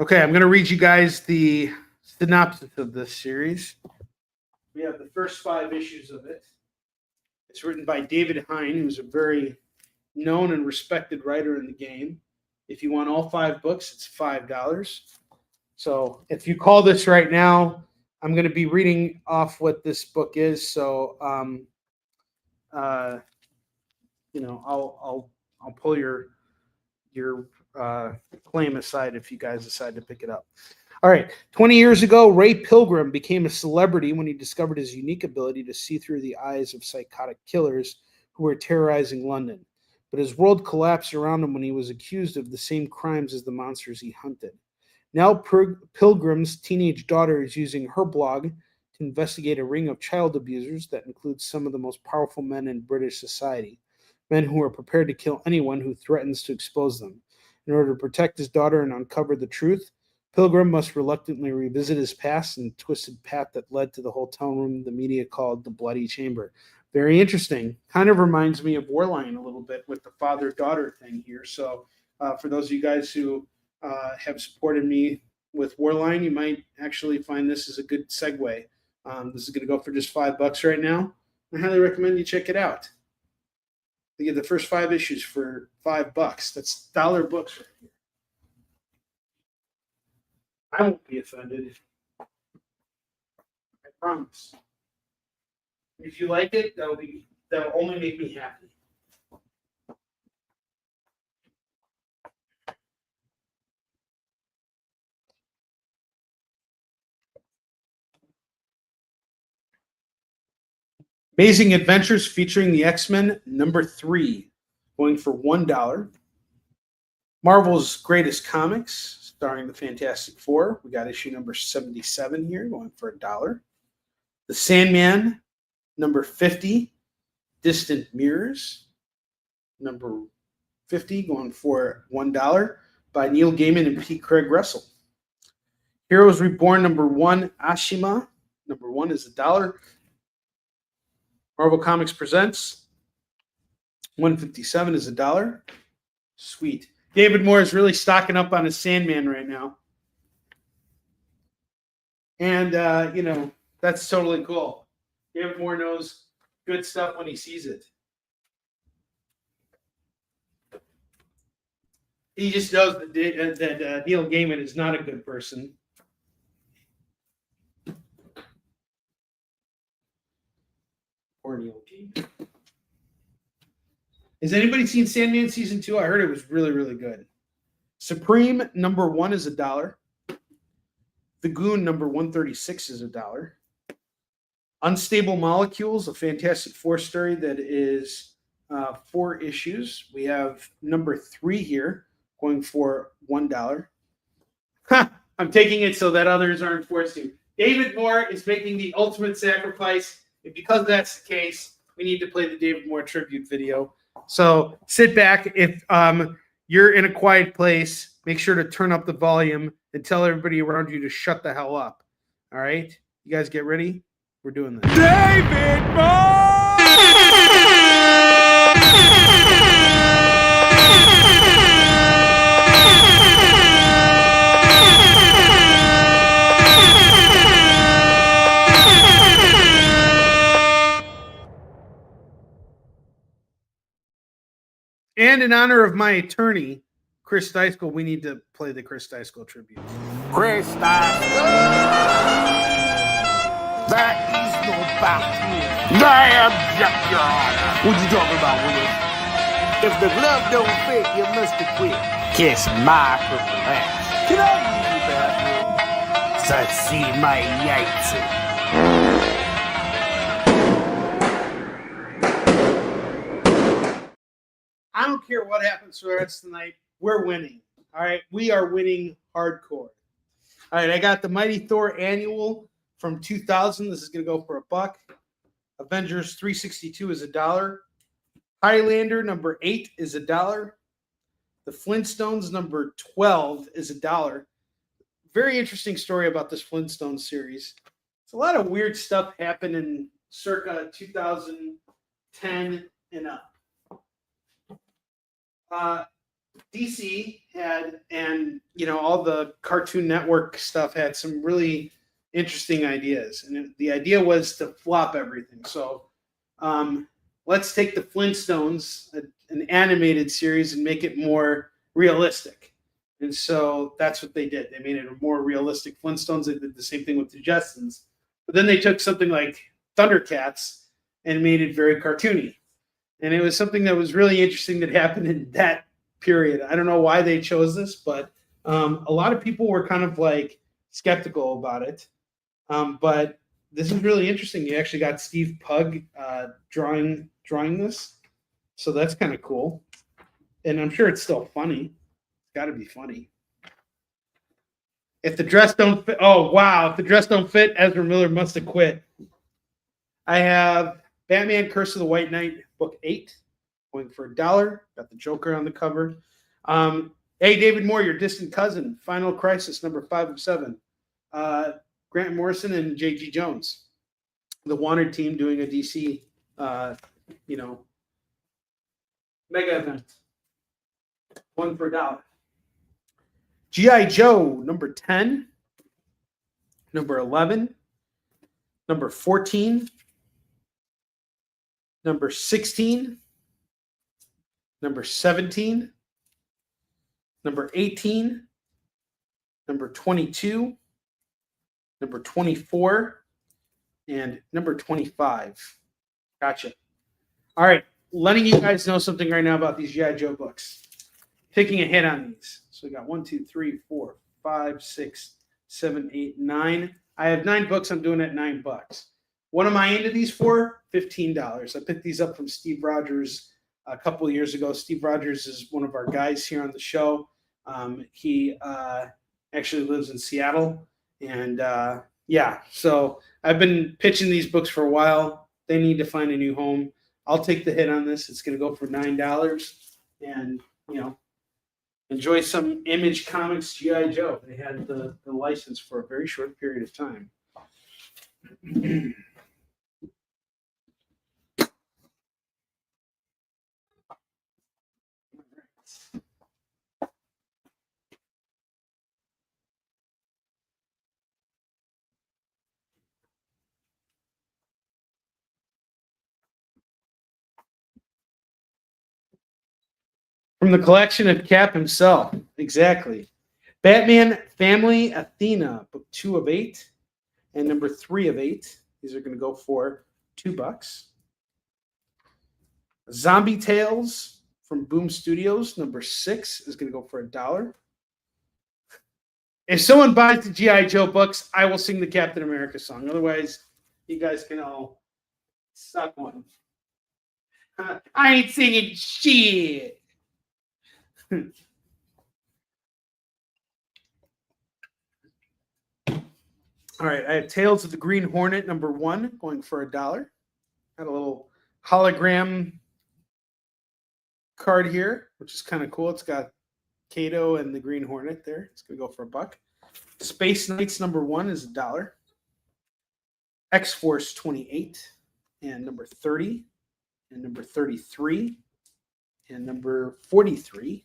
Okay, I'm going to read you guys the synopsis of this series. We have the first 5 issues of it. It's written by David Hine, who's a very known and respected writer in the game. If you want all 5 books, it's $5. So if you call this right now, I'm going to be reading off what this book is. So, I'll pull your claim aside if you guys decide to pick it up. All right. 20 years ago, Ray Pilgrim became a celebrity when he discovered his unique ability to see through the eyes of psychotic killers who were terrorizing London. But his world collapsed around him when he was accused of the same crimes as the monsters he hunted. Now Pilgrim's teenage daughter is using her blog to investigate a ring of child abusers that includes some of the most powerful men in British society, men who are prepared to kill anyone who threatens to expose them. In order to protect his daughter and uncover the truth, Pilgrim must reluctantly revisit his past and twisted path that led to the hotel room the media called the Bloody Chamber. Very interesting. Kind of reminds me of Warline a little bit with the father-daughter thing here. So for those of you guys who have supported me with Warline, you might actually find this is a good segue. This is going to go for just $5 right now. I highly recommend you check it out. You get the first 5 issues for $5. That's $1 books right here. I won't be offended. I promise. If you like it, that'll only make me happy. Amazing Adventures featuring the X-Men #3, going for $1. Marvel's Greatest Comics, starring the Fantastic Four. We got issue number 77 here, going for $1. The Sandman #50, Distant Mirrors, number 50, going for $1 by Neil Gaiman and P. Craig Russell. Heroes Reborn #1, Ashima, #1 is $1. Marvel Comics Presents 157 is $1. Sweet. David Moore is really stocking up on his Sandman right now. And, that's totally cool. David Moore knows good stuff when he sees it. He just knows that Neil Gaiman is not a good person. Or Neil Gaiman. Has anybody seen Sandman Season 2? I heard it was really, really good. Supreme #1 is $1. The Goon #136 is $1. Unstable Molecules, a Fantastic Four story that is 4 issues. We have #3 here, going for $1. I'm taking it so that others aren't forced to. David Moore is making the ultimate sacrifice. And because that's the case, we need to play the David Moore tribute video. So sit back. If you're in a quiet place, make sure to turn up the volume and tell everybody around you to shut the hell up. All right? You guys get ready? We're doing this. David Moore! And in honor of my attorney, Chris Dyskel, we need to play the Chris Dyskel tribute. Chris Dyskel! There is no bathroom. I object, Your Honor. What you talking about, Willis? If the glove don't fit, you must have quit. Kiss my purple ass. Can I use the bathroom? So see my yates. I don't care what happens for the rest of the night. We're winning. All right. We are winning hardcore. All right. I got the Mighty Thor Annual from 2000. This is going to go for $1. Avengers 362 is $1. Highlander #8 is $1. The Flintstones #12 is $1. Very interesting story about this Flintstones series. It's a lot of weird stuff happened in circa 2010 and up. DC had, and all the Cartoon Network stuff had some really interesting ideas, and the idea was to flop everything. So let's take the Flintstones, an animated series, and make it more realistic. And so that's what they did. They made it a more realistic Flintstones. They did the same thing with the Jetsons, but then they took something like Thundercats and made it very cartoony. And it was something that was really interesting that happened in that period. I don't know why they chose this, but a lot of people were kind of like skeptical about it. But this is really interesting. You actually got Steve Pugh drawing this. So that's kind of cool. And I'm sure it's still funny. It's got to be funny. If the dress don't fit, oh, wow. If the dress don't fit, Ezra Miller must have quit. I have Batman Curse of the White Knight, book 8, going for $1. Got the Joker on the cover. Hey, David Moore, your distant cousin, Final Crisis, #5 of 7. Grant Morrison and J.G. Jones, the Wanted team doing a DC, mega event. 1 for $1. G.I. Joe, #10, #11, #14, #16, #17, #18, #22, #24, and #25. Gotcha. All right, letting you guys know something right now about these G.I. Joe books. Taking a hit on these. So we got 1, 2, 3, 4, 5, 6, 7, 8, 9. I have 9 books. I'm doing it at $9. What am I into these for? $15. I picked these up from Steve Rogers a couple of years ago. Steve Rogers is one of our guys here on the show. He actually lives in Seattle. And yeah, so I've been pitching these books for a while. They need to find a new home. I'll take the hit on this. It's going to go for $9. And, you know, enjoy some Image Comics G.I. Joe. They had the license for a very short period of time. From the collection of Cap himself. Exactly. Batman Family Athena, book 2 of 8, and number 3 of 8. These are going to go for $2. Zombie Tales from Boom Studios, number 6 is going to go for $1. If someone buys the G.I. Joe books, I will sing the Captain America song. Otherwise, you guys can all suck one. I ain't singing shit. All right, I have Tales of the Green Hornet, number 1, going for $1. Got a little hologram card here, which is kind of cool. It's got Kato and the Green Hornet there. It's going to go for $1. Space Knights, number 1, is $1. X-Force 28, and number 30, and number 33, and number 43,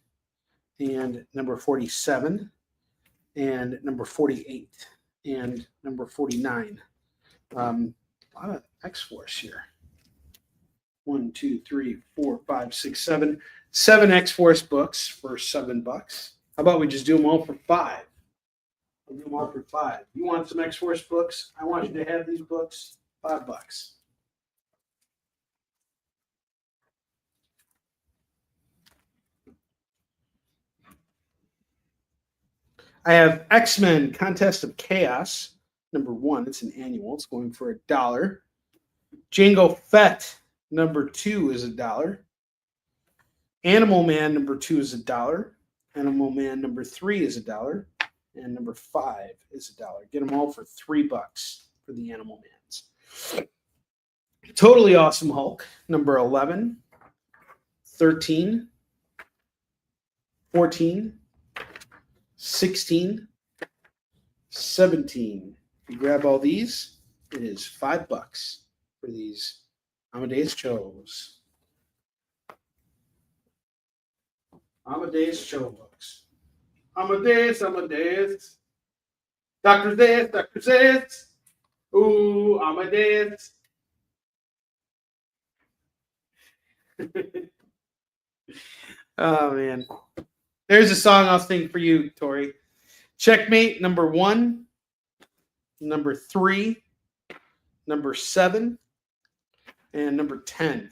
and number 47, and number 48. And number 49. A lot of X-Force here. 1, 2, 3, 4, 5, 6, 7. 7 X-Force books for $7. How about we just do them all for $5? We'll do them all for $5. You want some X-Force books? I want you to have these books. $5. I have X-Men Contest of Chaos, number 1. It's an annual. It's going for $1. Jango Fett, number 2, is $1. Animal Man, number 2, is $1. Animal Man, number 3, is $1. And number 5 is $1. Get them all for $3 for the Animal Mans. Totally Awesome Hulk, number 11, 13, 14, 16, 17. If you grab all these, it is $5 for these Amadeus Cho's. Amadeus Cho books. Amadeus. Dr. Zez. Ooh, Amadeus. Oh, man. There's a song I'll sing for you, Tori. Checkmate, number 1, number 3, number 7, and number 10.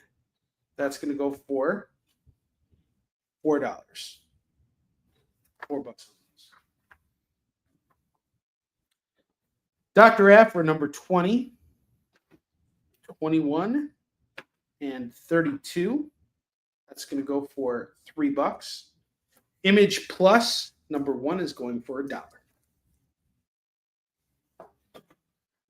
That's going to go for $4. $4. Dr. Afra, number 20, 21, and 32. That's going to go for $3. Image Plus, number 1, is going for $1.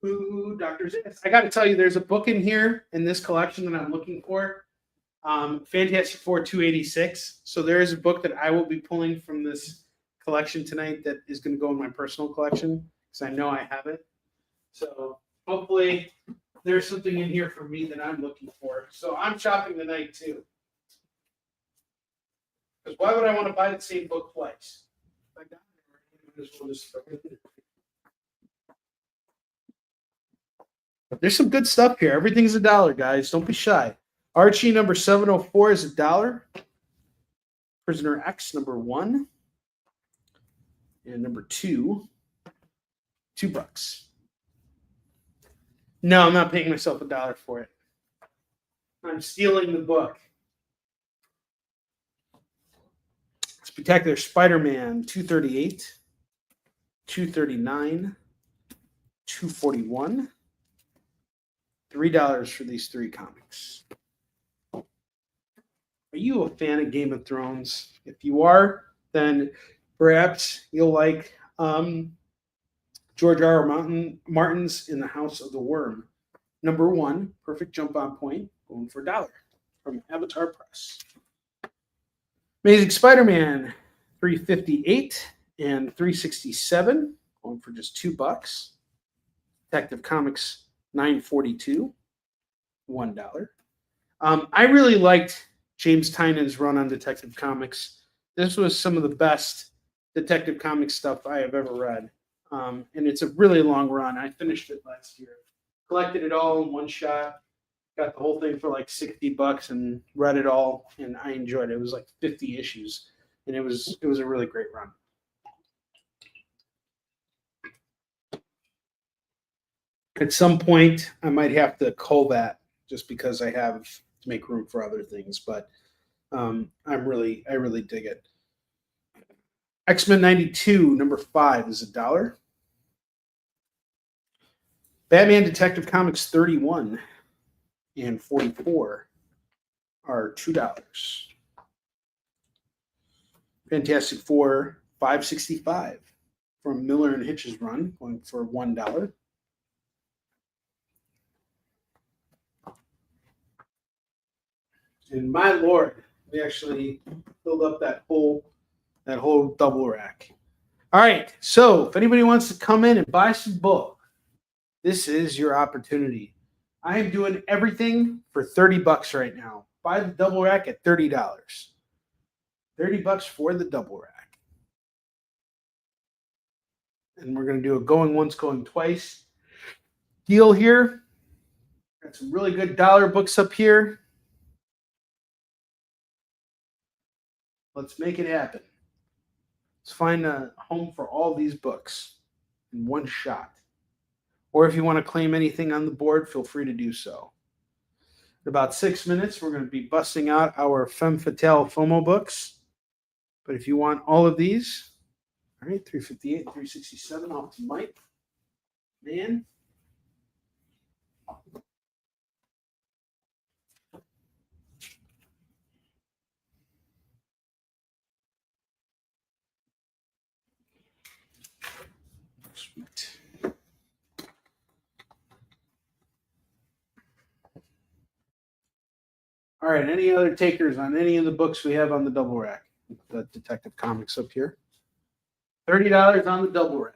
Ooh, Dr. Zitz. I got to tell you, there's a book in here in this collection that I'm looking for. Fantastic Four 286. So there is a book that I will be pulling from this collection tonight that is going to go in my personal collection because I know I have it. So hopefully there's something in here for me that I'm looking for. So I'm shopping tonight too. Because why would I want to buy the same book twice? There's some good stuff here. Everything's $1, guys. Don't be shy. Archie number 704 is $1. Prisoner X number 1. And number 2, $2. No, I'm not paying myself $1 for it. I'm stealing the book. Spectacular Spider-Man 238, 239, 241, $3 for these 3 comics. Are you a fan of Game of Thrones? If you are, then perhaps you'll like George R. R. Martin's In the House of the Worm. Number 1, perfect jump on point, going for $1 from Avatar Press. Amazing Spider-Man, $3.58 and $3.67, going for just $2. Detective Comics, $9.42, $1. I really liked James Tynion's run on Detective Comics. This was some of the best Detective Comics stuff I have ever read. And it's a really long run. I finished it last year. Collected it all in one shot. Got the whole thing for like $60 and read it all, and I enjoyed it. It was like 50 issues, and it was a really great run. At some point, I might have to cull that just because I have to make room for other things, but I really dig it. X-Men 92, number 5 is $1. Batman Detective Comics 31 and 44 are $2. Fantastic Four 565 from Miller and Hitch's run, going for $1. And my lord, we actually filled up that whole double rack. All right, so if anybody wants to come in and buy some book, this is your opportunity. I am doing everything for $30 right now. Buy the double rack at $30. $30 for the double rack. And we're going to do a going once, going twice deal here. Got some really good dollar books up here. Let's make it happen. Let's find a home for all these books in one shot. Or if you want to claim anything on the board, feel free to do so. In about 6 minutes, we're going to be busting out our Femme Fatale FOMO books. But if you want all of these, all right, 358, 367 off to Mike. Man. Sweet. All right, any other takers on any of the books we have on the double rack? The Detective Comics up here. $30 on the double rack.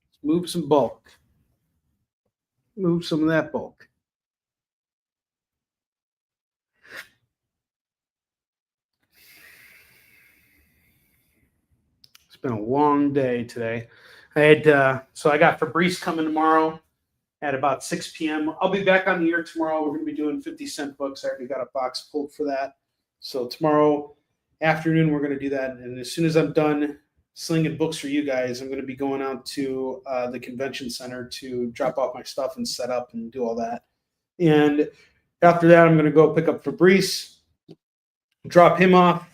Let's move some bulk. Move some of that bulk. It's been a long day today. I had so I got Fabrice coming tomorrow at about 6 p.m. I'll be back on the air tomorrow. We're going to be doing 50-cent books. I already got a box pulled for that. So tomorrow afternoon, we're going to do that. And as soon as I'm done slinging books for you guys, I'm going to be going out to the convention center to drop off my stuff and set up and do all that. And after that, I'm going to go pick up Fabrice, drop him off,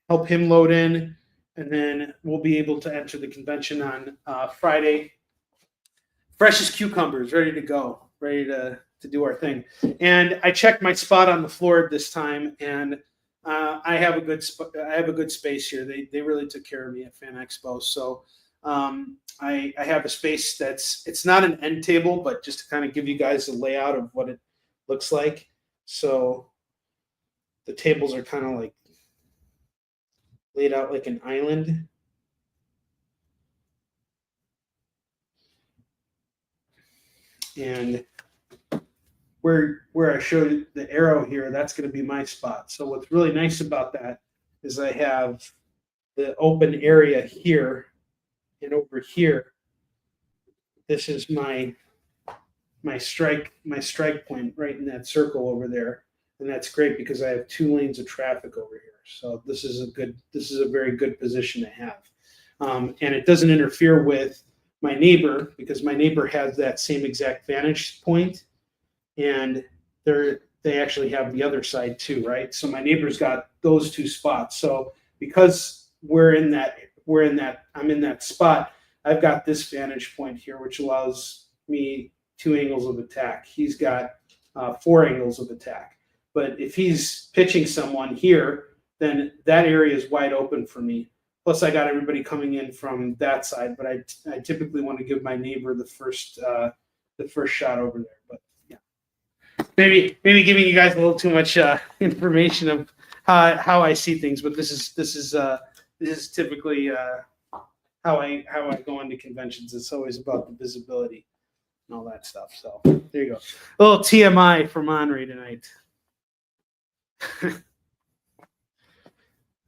help him load in, and then we'll be able to enter the convention on Friday. Fresh as cucumbers, ready to go, ready to do our thing. And I checked my spot on the floor this time, and I have a good space here. They really took care of me at Fan Expo. So I have a space it's not an end table, but just to kind of give you guys a layout of what it looks like. So the tables are kind of like laid out like an island. And where I showed the arrow here, that's going to be my spot. So what's really nice about that is I have the open area here, and over here, this is my strike point right in that circle over there, and that's great because I have 2 lanes of traffic over here. So this is a very good position to have, and it doesn't interfere with my neighbor because my neighbor has that same exact vantage point, and they actually have the other side too, right? So my neighbor's got those 2 spots. So because I'm in that spot, I've got this vantage point here, which allows me 2 angles of attack. He's got 4 angles of attack. But if he's pitching someone here, then that area is wide open for me. Plus, I got everybody coming in from that side, but I typically want to give my neighbor the first shot over there. But yeah, maybe giving you guys a little too much information of how I see things. But this is typically how I go into conventions. It's always about the visibility and all that stuff. So there you go. A little TMI from Onrie tonight.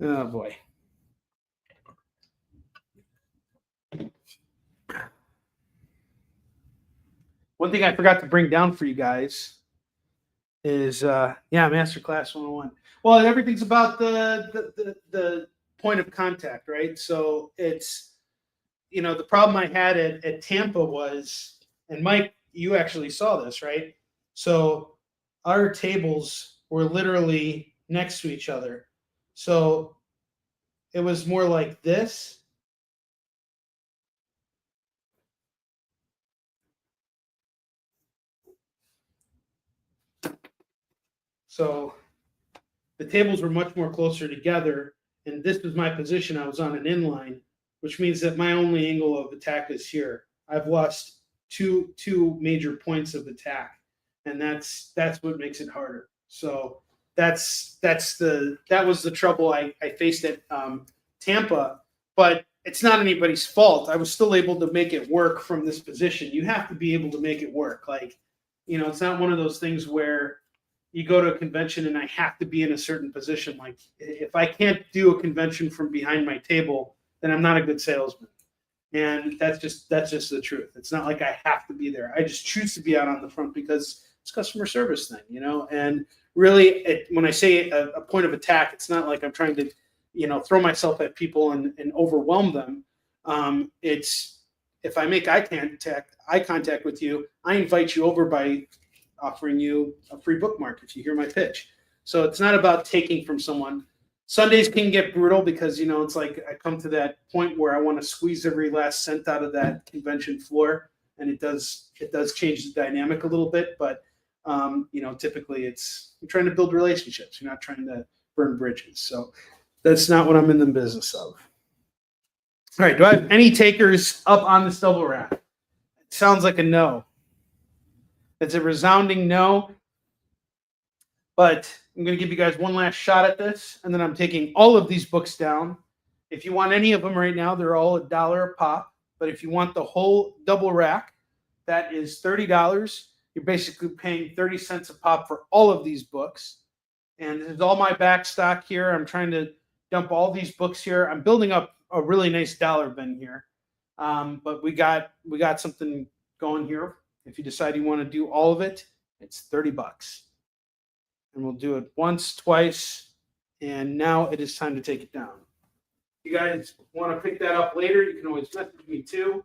Oh boy. One thing I forgot to bring down for you guys is Masterclass 101. Well, everything's about the point of contact, right? So it's, the problem I had at Tampa was, and Mike, you actually saw this, right? So our tables were literally next to each other. So it was more like this. So the tables were much more closer together, and this was my position. I was on an inline, which means that my only angle of attack is here. I've lost two major points of attack, and that's what makes it harder. So that was the trouble I faced at Tampa, but it's not anybody's fault. I was still able to make it work from this position. You have to be able to make it work. Like, it's not one of those things where you go to a convention and I have to be in a certain position. Like, if I can't do a convention from behind my table, then I'm not a good salesman. And that's just the truth. It's not like I have to be there. I just choose to be out on the front because it's a customer service thing, and really when I say a point of attack, it's not like I'm trying to, throw myself at people and overwhelm them. It's, if I make eye contact with you, I invite you over by offering you a free bookmark if you hear my pitch. So it's not about taking from someone. Sundays can get brutal because, it's like I come to that point where I want to squeeze every last cent out of that convention floor, and it does change the dynamic a little bit. But, typically you're trying to build relationships. You're not trying to burn bridges. So that's not what I'm in the business of. All right. Do I have any takers up on this double rack? It sounds like a no. It's a resounding no. But I'm going to give you guys one last shot at this, and then I'm taking all of these books down. If you want any of them right now, they're all $1 a pop. But if you want the whole double rack, that is $30. You're basically paying 30 cents a pop for all of these books. And this is all my back stock here. I'm trying to dump all these books here. I'm building up a really nice dollar bin here. But we got something going here. If you decide you want to do all of it, it's $30. And we'll do it once, twice, and now it is time to take it down. If you guys want to pick that up later, you can always message me too,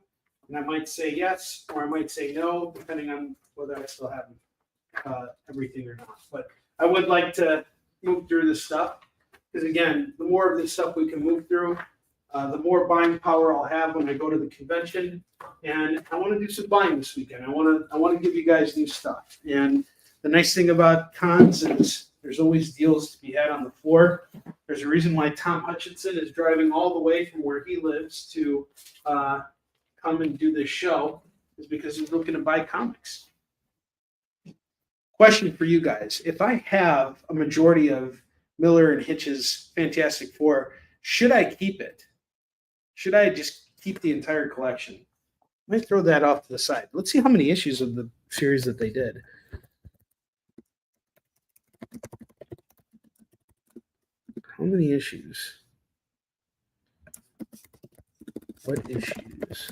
and I might say yes or I might say no, depending on whether I still have everything or not. But I would like to move through this stuff because, again, the more of this stuff we can move through, the more buying power I'll have when I go to the convention. And I want to do some buying this weekend. I want to give you guys new stuff. And the nice thing about cons is there's always deals to be had on the floor. There's a reason why Tom Hutchinson is driving all the way from where he lives to come and do this show, is because he's looking to buy comics. Question for you guys. If I have a majority of Miller and Hitch's Fantastic Four, should I keep it? Should I just keep the entire collection? I might throw that off to the side. Let's see how many issues of the series that they did. How many issues? What issues?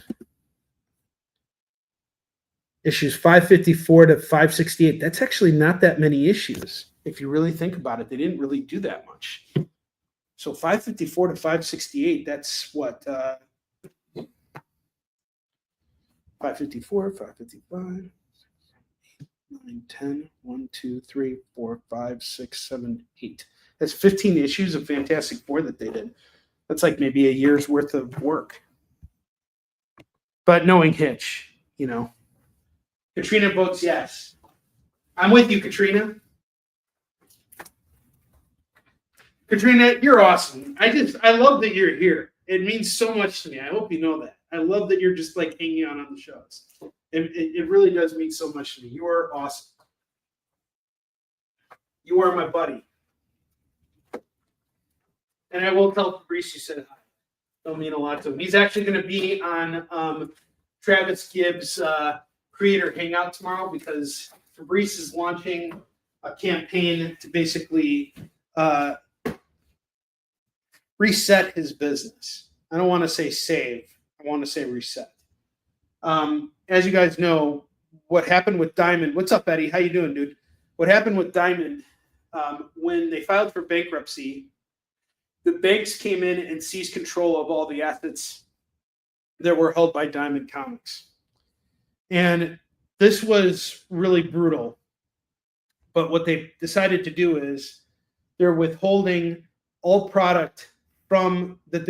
Issues 554 to 568. That's actually not that many issues. If you really think about it, they didn't really do that much. So 554 to 568, that's what? 554, 555, 9, 10, 1, 2, 3, 4, 5, 6, 7, 8. That's 15 issues of Fantastic Four that they did. That's like maybe a year's worth of work. But knowing Hitch, Katrina books, yes. I'm with you, Katrina. Katrina, you're awesome. I love that you're here. It means so much to me. I hope you know that. I love that you're just like hanging out on the shows. It really does mean so much to me. You are awesome. You are my buddy. And I will tell Fabrice you said hi. It'll mean a lot to him. He's actually going to be on Travis Gibbs' Creator Hangout tomorrow because Fabrice is launching a campaign to basically reset his business. I don't want to say save. I want to say reset. As you guys know, what happened with Diamond. What's up, Eddie? How you doing, dude? What happened with Diamond when they filed for bankruptcy, the banks came in and seized control of all the assets that were held by Diamond Comics. And this was really brutal. But what they decided to do is they're withholding all product from that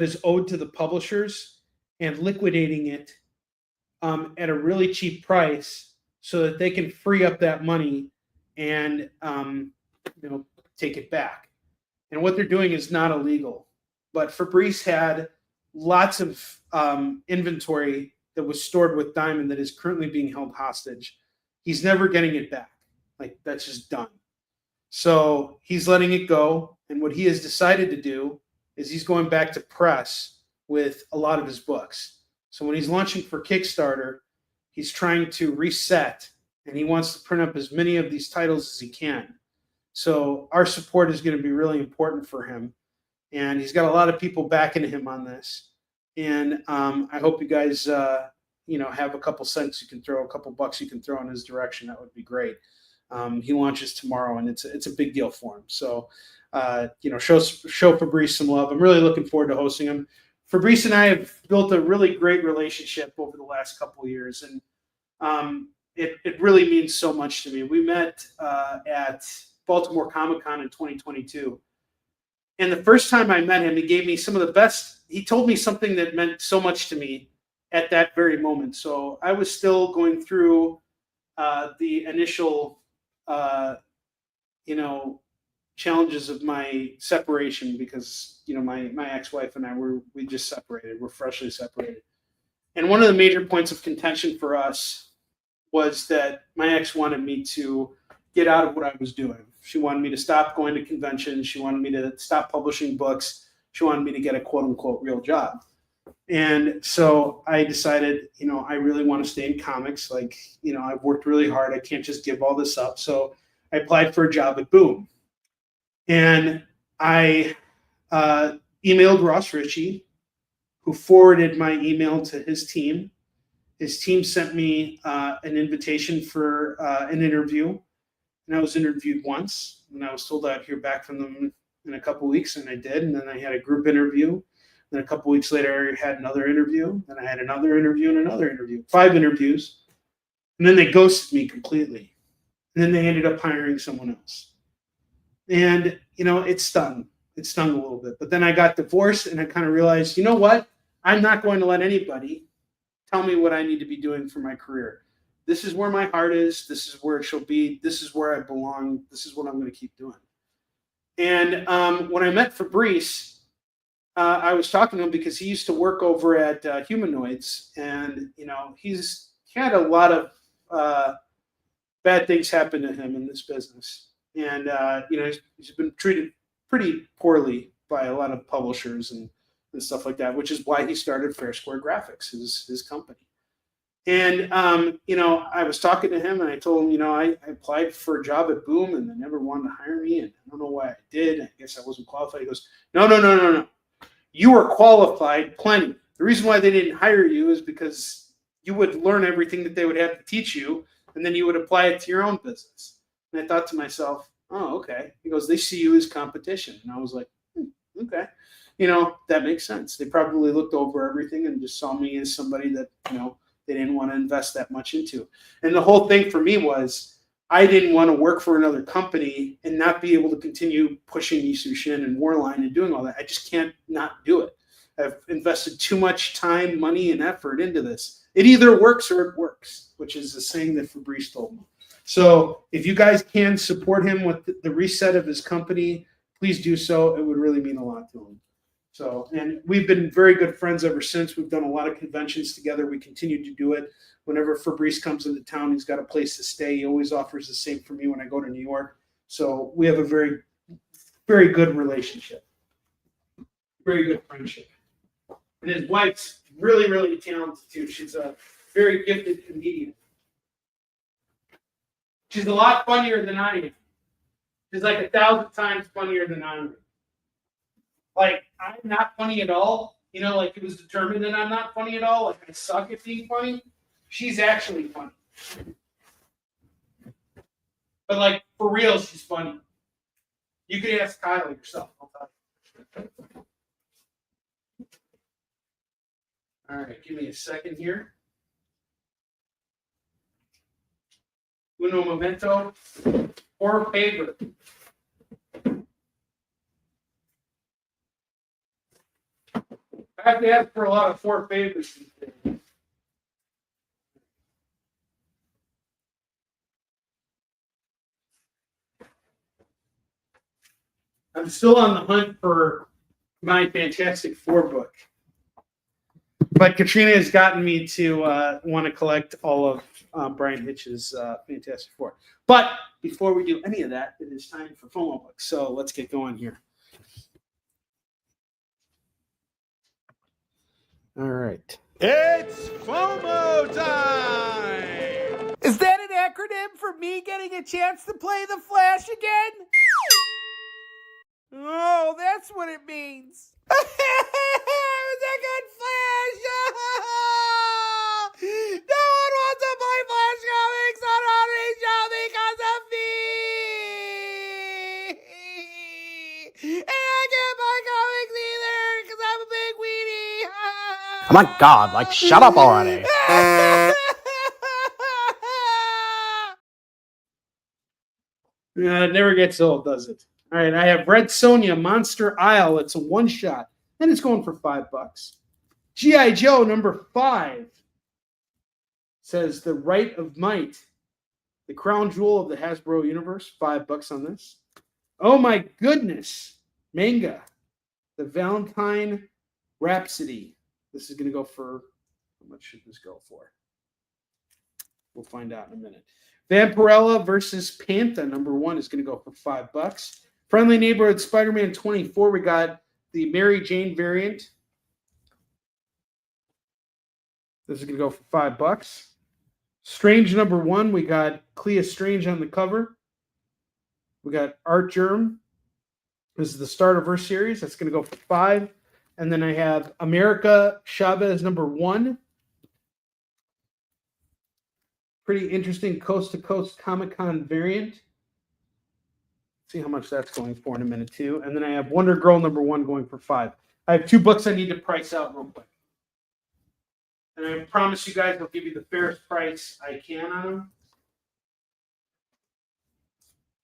is owed to the publishers and liquidating it at a really cheap price so that they can free up that money and take it back. And what they're doing is not illegal. But Fabrice had lots of inventory that was stored with Diamond that is currently being held hostage. He's never getting it back. Like, that's just done. So he's letting it go. And what he has decided to do is he's going back to press with a lot of his books. So when he's launching for Kickstarter, he's trying to reset, and he wants to print up as many of these titles as he can. So our support is going to be really important for him. And he's got a lot of people backing him on this. And I hope you guys, have a couple cents you can throw, a couple bucks you can throw in his direction. That would be great. He launches tomorrow, and it's a big deal for him. So, show Fabrice some love. I'm really looking forward to hosting him. Fabrice and I have built a really great relationship over the last couple of years, and it really means so much to me. We met at Baltimore Comic-Con in 2022. And the first time I met him, he gave me some of the best. He told me something that meant so much to me at that very moment. So I was still going through the initial, challenges of my separation because, my ex-wife and I we just separated. We're freshly separated. And one of the major points of contention for us was that my ex wanted me to get out of what I was doing. She wanted me to stop going to conventions. She wanted me to stop publishing books. She wanted me to get a quote unquote real job. And so I decided, I really want to stay in comics. Like, I've worked really hard. I can't just give all this up. So I applied for a job at Boom. And I emailed Ross Ritchie, who forwarded my email to his team. His team sent me an invitation for an interview. And I was interviewed once, and I was told I'd hear back from them in a couple of weeks, and I did. And then I had a group interview. Then a couple of weeks later, I had another interview. Then I had another interview and another interview. 5 interviews. And then they ghosted me completely. And then they ended up hiring someone else. And, it stung. It stung a little bit. But then I got divorced, and I kind of realized, you know what? I'm not going to let anybody tell me what I need to be doing for my career. This is where my heart is. This is where it shall be. This is where I belong. This is what I'm going to keep doing. And when I met Fabrice, I was talking to him because he used to work over at Humanoids, and he had a lot of bad things happen to him in this business, and he's been treated pretty poorly by a lot of publishers and stuff like that, which is why he started Fair Square Graphics, his company. And I was talking to him, and I told him, I applied for a job at Boom, and they never wanted to hire me, and I don't know why I did. I guess I wasn't qualified. He goes, no. You were qualified plenty. The reason why they didn't hire you is because you would learn everything that they would have to teach you, and then you would apply it to your own business. And I thought to myself, oh, okay. He goes, they see you as competition. And I was like, okay. That makes sense. They probably looked over everything and just saw me as somebody that, they didn't want to invest that much into. And the whole thing for me was I didn't want to work for another company and not be able to continue pushing Isu Shin and Warline and doing all that. I just can't not do it. I've invested too much time, money, and effort into this. It either works or it works, which is the saying that Fabrice told me. So if you guys can support him with the reset of his company, please do so. It would really mean a lot to him. So, and we've been very good friends ever since. We've done a lot of conventions together. We continue to do it. Whenever Fabrice comes into town, he's got a place to stay. He always offers the same for me when I go to New York. So we have a very, very good relationship. Very good friendship. And his wife's really, really talented too. She's a very gifted comedian. She's a lot funnier than I am. She's like 1,000 times funnier than I am. Like, I'm not funny at all. You know, like it was determined that I'm not funny at all. Like I suck at being funny. She's actually funny. But like, for real, she's funny. You can ask Kyle yourself. I'll tell you. All right, give me a second here. Uno momento. Por favor. I have to ask for a lot of four favors these days. I'm still on the hunt for my Fantastic Four book. But Katrina has gotten me to want to collect all of Brian Hitch's Fantastic Four. But before we do any of that, it is time for FOMO books. So let's get going here. All right. It's FOMO time! Is that an acronym for me getting a chance to play the Flash again? Oh, that's what it means. It was a good Flash! No one wants to play Flash comics on Onrie show because of me! And I can't buy comics either because I'm a big weenie! Oh my God, like, shut up already. It never gets old, does it? All right, I have Red Sonja, Monster Isle. It's a one-shot, and it's going for $5. G.I. Joe #5 says The Right of Might, the crown jewel of the Hasbro universe. $5 on this. Oh my goodness, manga, The Valentine Rhapsody. This is going to go for, how much should this go for? We'll find out in a minute. Vampirella versus Pantha #1 is going to go for $5. Friendly Neighborhood Spider-Man 24. We got the Mary Jane variant. This is going to go for $5. Strange #1. We got Clea Strange on the cover. We got Art Germ. This is the start of her series. That's going to go for $5. And then I have America Chavez #1. Pretty interesting coast-to-coast Comic-Con variant. See how much that's going for in a minute, too. And then I have Wonder Girl #1 going for $5. I have 2 books I need to price out real quick. And I promise you guys I'll give you the fairest price I can on them.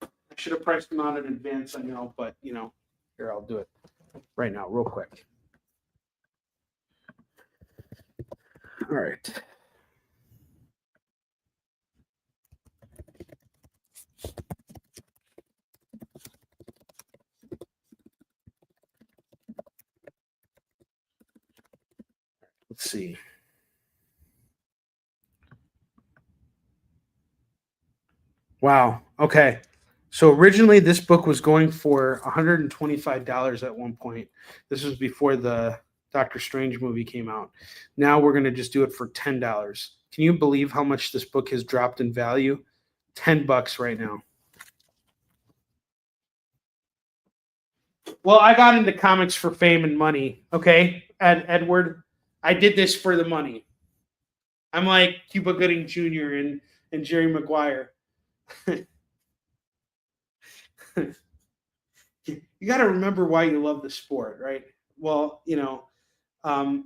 I should have priced them out in advance, I know, but, you know, here, I'll do it right now, real quick. All right. Let's see. Wow. Okay. So originally this book was going for $125 at one point. This was before the Doctor Strange movie came out. Now we're going to just do it for $10. Can you believe how much this book has dropped in value? $10 right now. Well, I got into comics for fame and money. Okay, Edward, I did this for the money. I'm like Cuba Gooding Jr. and Jerry Maguire. You got to remember why you love the sport, right? Well, you know, for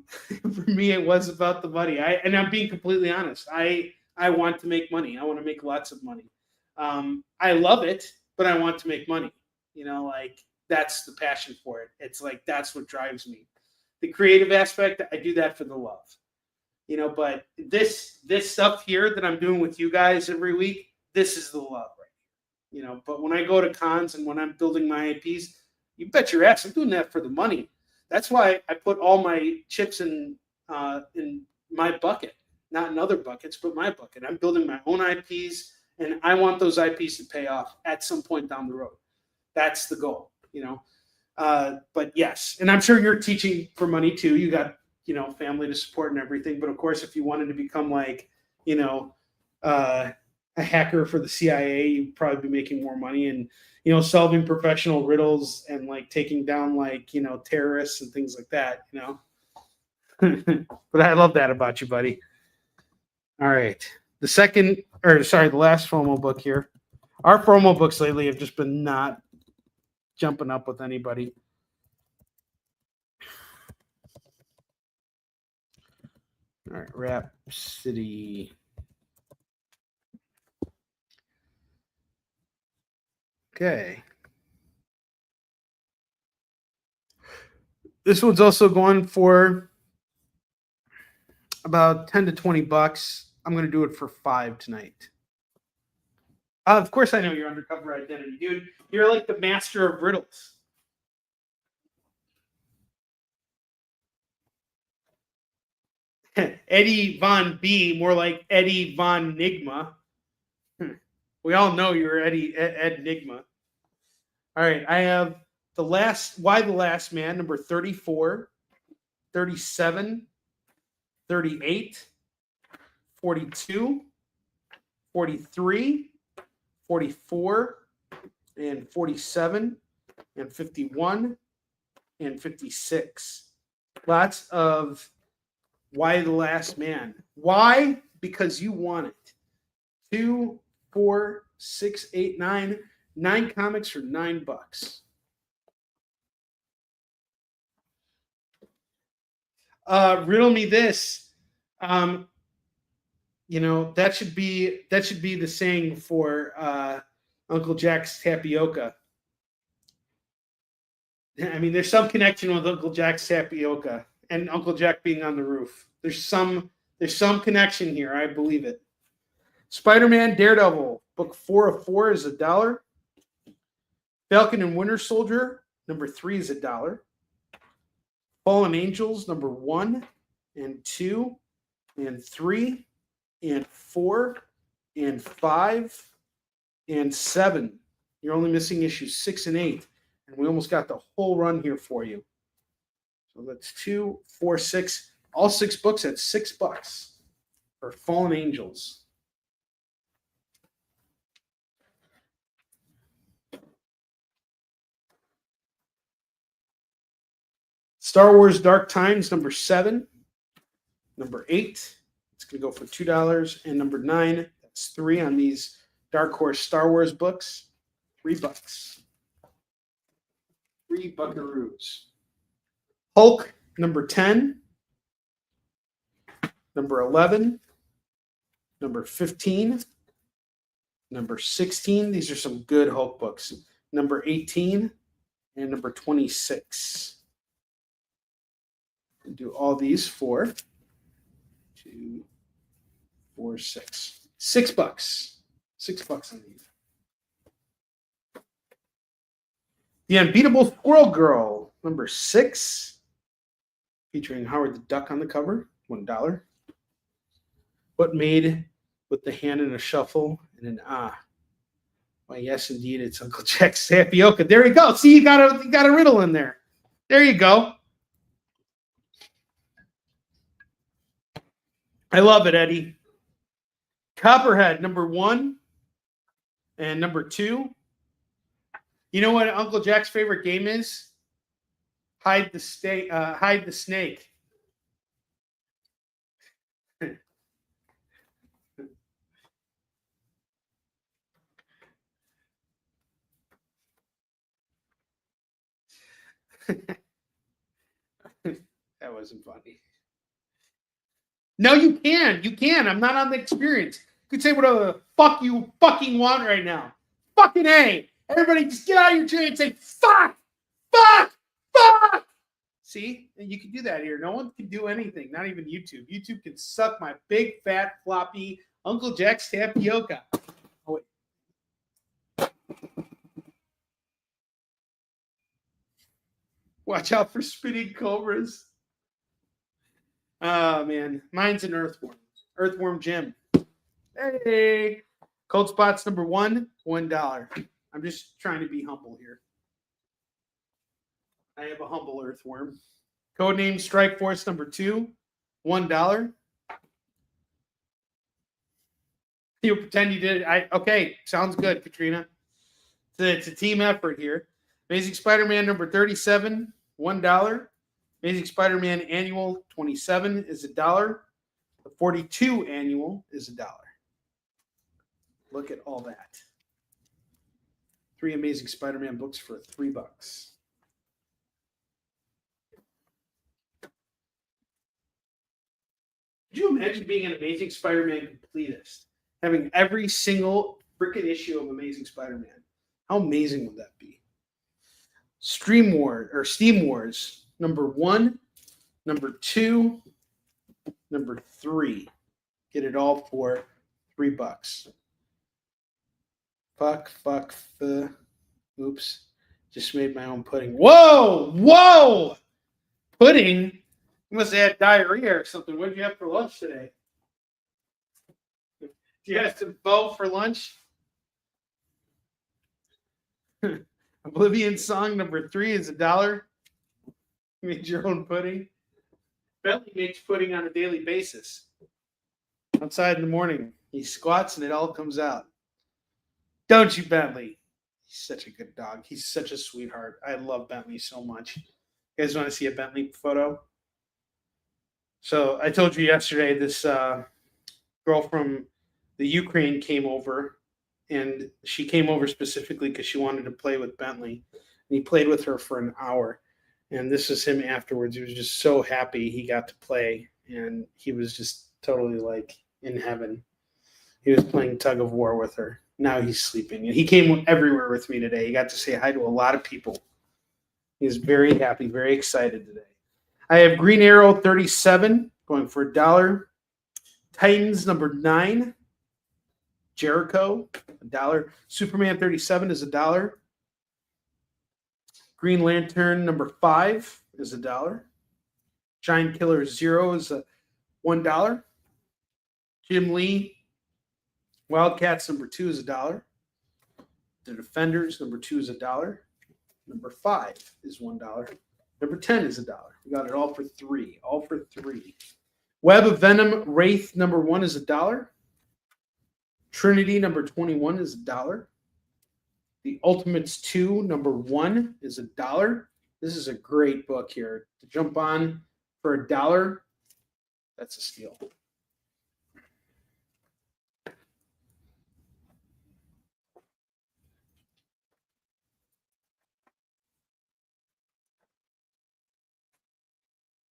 me, it was about the money. And I'm being completely honest. I want to make money. I want to make lots of money. I love it, but I want to make money. You know, like that's the passion for it. It's like that's what drives me. The creative aspect, I do that for the love. You know, but this stuff here that I'm doing with you guys every week, this is the love, right? But when I go to cons and when I'm building my IPs, you bet your ass I'm doing that for the money. That's why I put all my chips in my bucket, not in other buckets, but my bucket. I'm building my own IPs, and I want those IPs to pay off at some point down the road. That's the goal, But yes, and I'm sure you're teaching for money too. You got, family to support and everything. But of course, if you wanted to become like, a hacker for the CIA, you'd probably be making more money and, solving professional riddles and like taking down like, terrorists and things like that, But I love that about you, buddy. All right. The last FOMO book here. Our FOMO books lately have just been not jumping up with anybody. All right, Rhapsody. Okay. This one's also going for about 10 to 20 bucks. I'm going to do it for $5 tonight. Of course, I know your undercover identity, dude. You're like the master of riddles. Eddie Von B, more like Eddie Von Nigma. We all know you're Ed Nigma. All right, I have Why the Last Man, number 34, 37, 38, 42, 43, 44, and 47, and 51, and 56. Lots of Why the Last Man. Why? Because you want it. 2, 4, 6, 8, 9. 9 comics for $9. Riddle me this. That should be the saying for Uncle Jack's tapioca. I mean, there's some connection with Uncle Jack's tapioca and Uncle Jack being on the roof. There's some connection here. I believe it. Spider-Man Daredevil, book 4 of 4 is $1. Falcon and Winter Soldier, number 3 is $1. Fallen Angels, number 1 and 2 and 3 and 4 and 5 and 7. You're only missing issues 6 and 8. And we almost got the whole run here for you. So that's 2, 4, 6. All 6 books at $6 for Fallen Angels. Star Wars Dark Times, number 7. Number 8, it's going to go for $2. And number 9, that's 3 on these Dark Horse Star Wars books. $3. 3 buckaroos. Hulk, number 10. Number 11. Number 15. Number 16. These are some good Hulk books. Number 18. And number 26. Do all these for 2, 4, 6. $6. $6 on these. The Unbeatable Squirrel Girl, number 6, featuring Howard the Duck on the cover, $1. What Made with the Hand in a Shuffle and an Ah. Why, yes, indeed, it's Uncle Jack's tapioca. There you go. See, you got a riddle in there. There you go. I love it, Eddie. Copperhead, number 1 and number 2. You know what Uncle Jack's favorite game is? Hide the snake. That wasn't funny. No, you can. You can. I'm not on the experience. You could say whatever the fuck you fucking want right now. Fucking A. Everybody just get out of your chair and say, fuck, fuck, fuck. See? And you can do that here. No one can do anything. Not even YouTube. YouTube can suck my big, fat, floppy Uncle Jack's tapioca. Oh, wait. Watch out for spinning cobras. Oh, man. Mine's an earthworm. Earthworm Jim. Hey. Cold spots number one, $1. I'm just trying to be humble here. I have a humble earthworm. Codename Strike Force number 2, $1. You pretend you did it. Okay, sounds good, Katrina. It's a team effort here. Amazing Spider-Man number 37, $1. Amazing Spider-Man Annual 27 is $1. The 42 Annual is $1. Look at all that. 3 Amazing Spider-Man books for $3. Could you imagine being an Amazing Spider-Man completist? Having every single freaking issue of Amazing Spider-Man. How amazing would that be? Steam Wars, number 1, number 2, number 3. Get it all for $3. Fuck the. Oops. Just made my own pudding. Whoa! Pudding? You must have had diarrhea or something. What did you have for lunch today? Do you have some pho for lunch? Oblivion Song number 3 is $1. You made your own pudding. Bentley makes pudding on a daily basis. Outside in the morning, he squats and it all comes out. Don't you, Bentley? He's such a good dog. He's such a sweetheart. I love Bentley so much. You guys want to see a Bentley photo? So I told you yesterday, this girl from the Ukraine came over, and she came over specifically because she wanted to play with Bentley. And he played with her for an hour. And this was him afterwards. He was just so happy he got to play. And he was just totally like in heaven. He was playing tug of war with her. Now he's sleeping. And he came everywhere with me today. He got to say hi to a lot of people. He was very happy, very excited today. I have Green Arrow 37 going for $1. Titans number 9. Jericho, $1. Superman 37 is $1. Green Lantern number 5 is $1. Giant Killer 0 is $1. Jim Lee Wildcats number 2 is $1. The Defenders number 2 is $1. Number 5 is $1. Number 10 is $1. We got it all for $3. All for $3. Web of Venom Wraith number 1 is $1. Trinity number 21 is $1. The Ultimates 2 number 1 is $1. This is a great book here. To jump on for $1, that's a steal.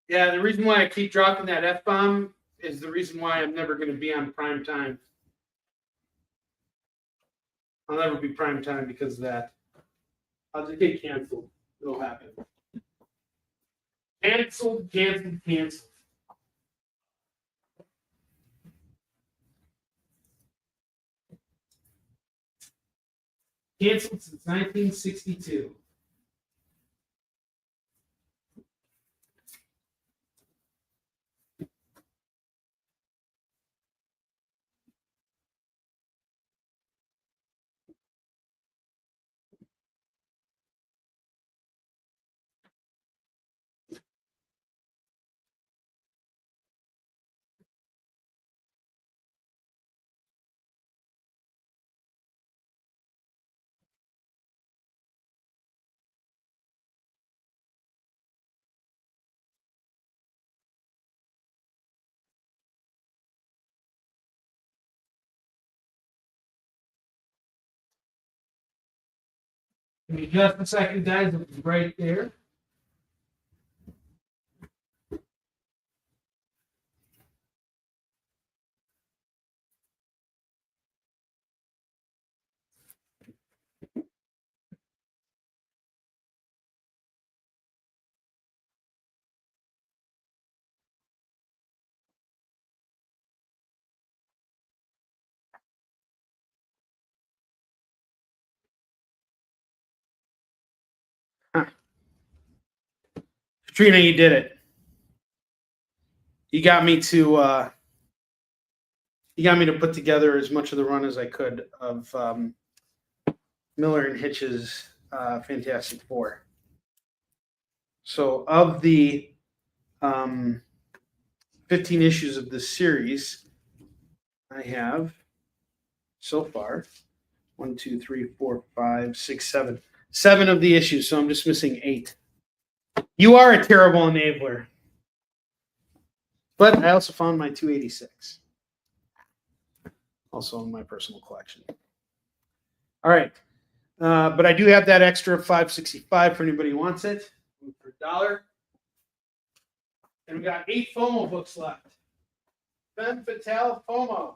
Yeah, the reason why I keep dropping that F-bomb is the reason why I'm never going to be on prime time. I'll never be prime time because of that. I'll just get canceled. It'll happen. Canceled. Canceled since 1962. Give me just a second, guys. It'll be right there. Katrina, you did it. You got me to put together as much of the run as I could of Miller and Hitch's Fantastic Four. So of the 15 issues of this series, I have so far 1, 2, 3, 4, 5, 6, 7. 7 of the issues, so I'm just missing 8. You are a terrible enabler. But I also found my 286. Also in my personal collection. All right. But I do have that extra 565 for anybody who wants it. For $1. And we got 8 FOMO books left. FEMME FATALE FOMO.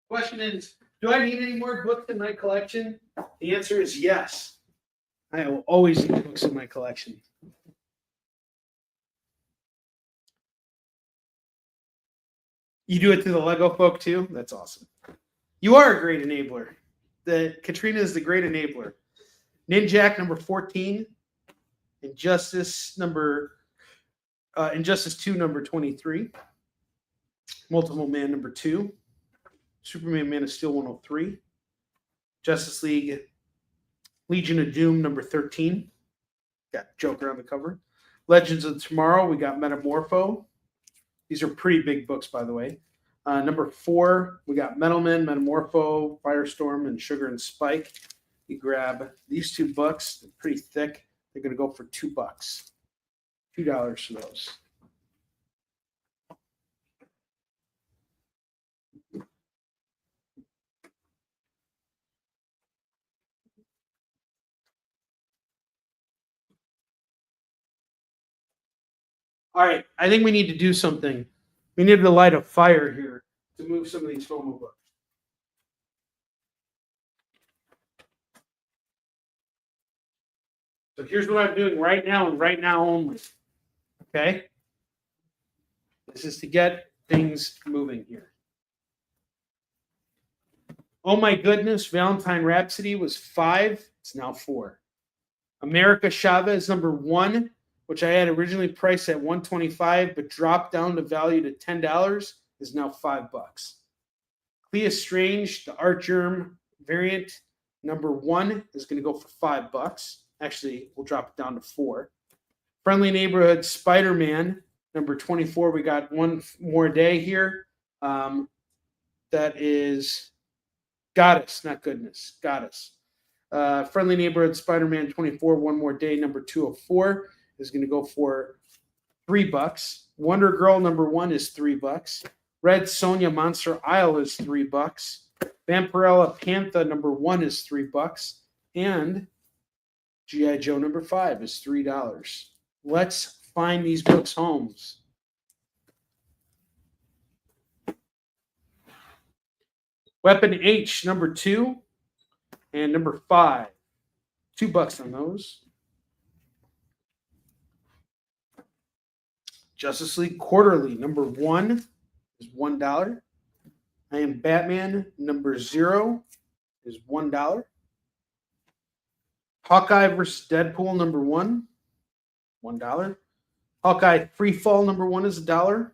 Question is, do I need any more books in my collection? The answer is yes. I will always need books in my collection. You do it to the Lego folk too? That's awesome. You are a great enabler. Katrina is the great enabler. Ninjak number 14. Injustice 2 number 23. Multiple Man number 2. Superman Man of Steel 103. Justice League Legion of Doom number 13. Got Joker on the cover. Legends of Tomorrow, we got Metamorpho. These are pretty big books, by the way. Number 4, we got Metalman, Metamorpho, Firestorm, and Sugar and Spike. You grab these 2 books. They're pretty thick. They're going to go for $2. $2 for those. All right, I think we need to do something. We need to light a fire here to move some of these FOMO books. So here's what I'm doing right now and right now only. Okay? This is to get things moving here. Oh my goodness, Valentine Rhapsody was 5. It's now 4. America Chavez number 1. Which I had originally priced at $125, but dropped down the value to $10, is now $5. Clea Strange, the Art Germ variant, number 1 is going to go for $5. Actually, we'll drop it down to 4. Friendly Neighborhood Spider-Man, number 24. We got one more day here. That is Goddess, not Goodness. Goddess. Friendly Neighborhood Spider-Man 24, one more day, number 204. Is going to go for $3. Wonder Girl number 1 is $3. Red Sonja Monster Isle is $3. Vampirella Panther number 1 is $3. And G.I. Joe number 5 is $3. Let's find these books homes. Weapon H number 2 and number 5. $2 on those. Justice League Quarterly, number 1 is $1. I Am Batman, number 0 is $1. Hawkeye versus Deadpool, number 1, $1. Hawkeye Freefall, number 1 is $1.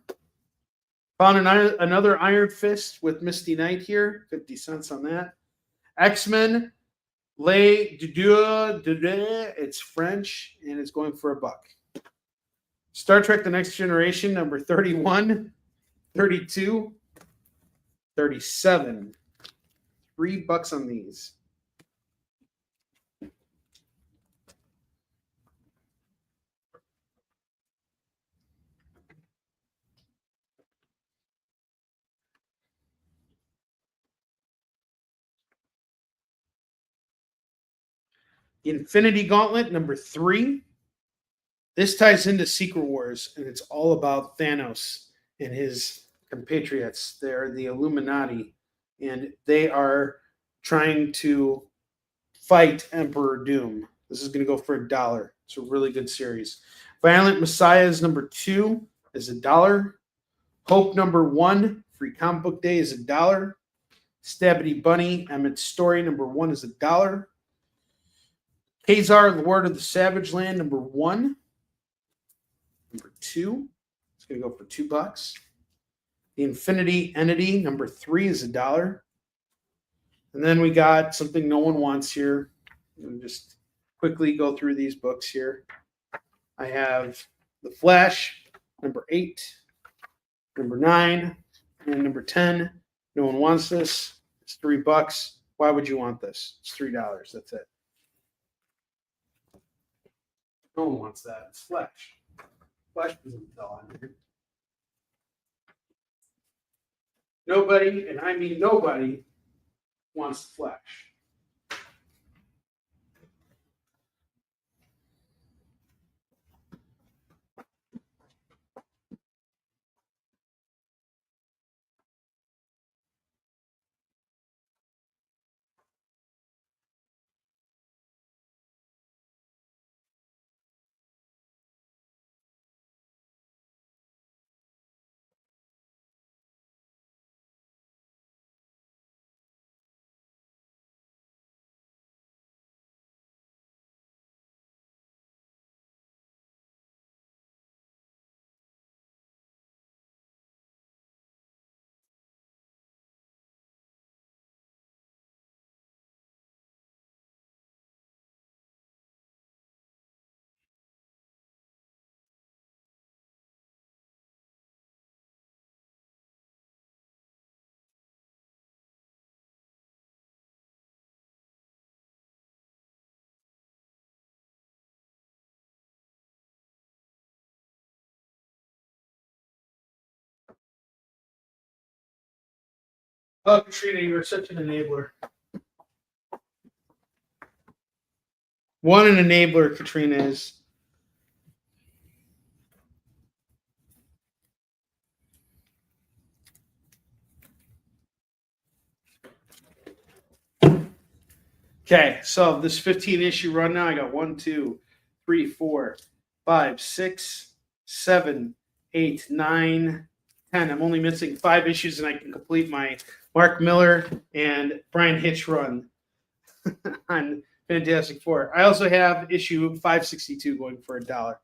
Found another Iron Fist with Misty Knight here, 50 cents on that. X-Men, Les Deux, it's French, and it's going for $1. Star Trek The Next Generation, number 31, 32, 37. $3 on these. Infinity Gauntlet, number 3. This ties into Secret Wars, and it's all about Thanos and his compatriots. They're the Illuminati, and they are trying to fight Emperor Doom. This is going to go for $1. It's a really good series. Violent Messiahs #2 is $1. Hope #1, Free Comic Book Day is $1. Stabbity Bunny, Emmett's Story #1 is $1. Kazar, Lord of the Savage Land #1. #2, it's going to go for $2. The Infinity Entity #3 is $1. And then we got something no one wants here. I'm going to just quickly go through these books here. I have The Flash, #8, #9, and #10. No one wants this. It's $3. Why would you want this? It's $3. That's it. No one wants that. It's Flash. Flash doesn't sell on here. Nobody, and I mean nobody, wants the Flash. Oh, Katrina, you are such an enabler. One an enabler, Katrina is. Okay, so this 15-issue run now, I got 1, 2, 3, 4, 5, 6, 7, 8, 9, 10. I'm only missing 5 issues, and I can complete my Mark Miller and Brian Hitch run on Fantastic Four. I also have issue 562 going for $1.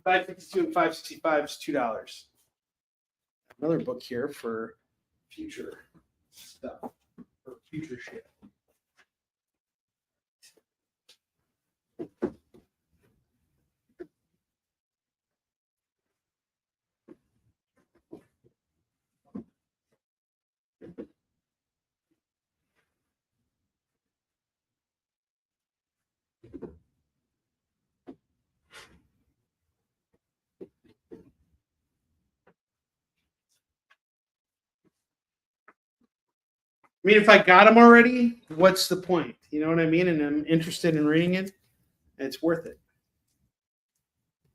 562 and 565 is $2. Another book here for future stuff, for future shit. I mean, if I got them already, what's the point? You know what I mean? And I'm interested in reading it. It's worth it.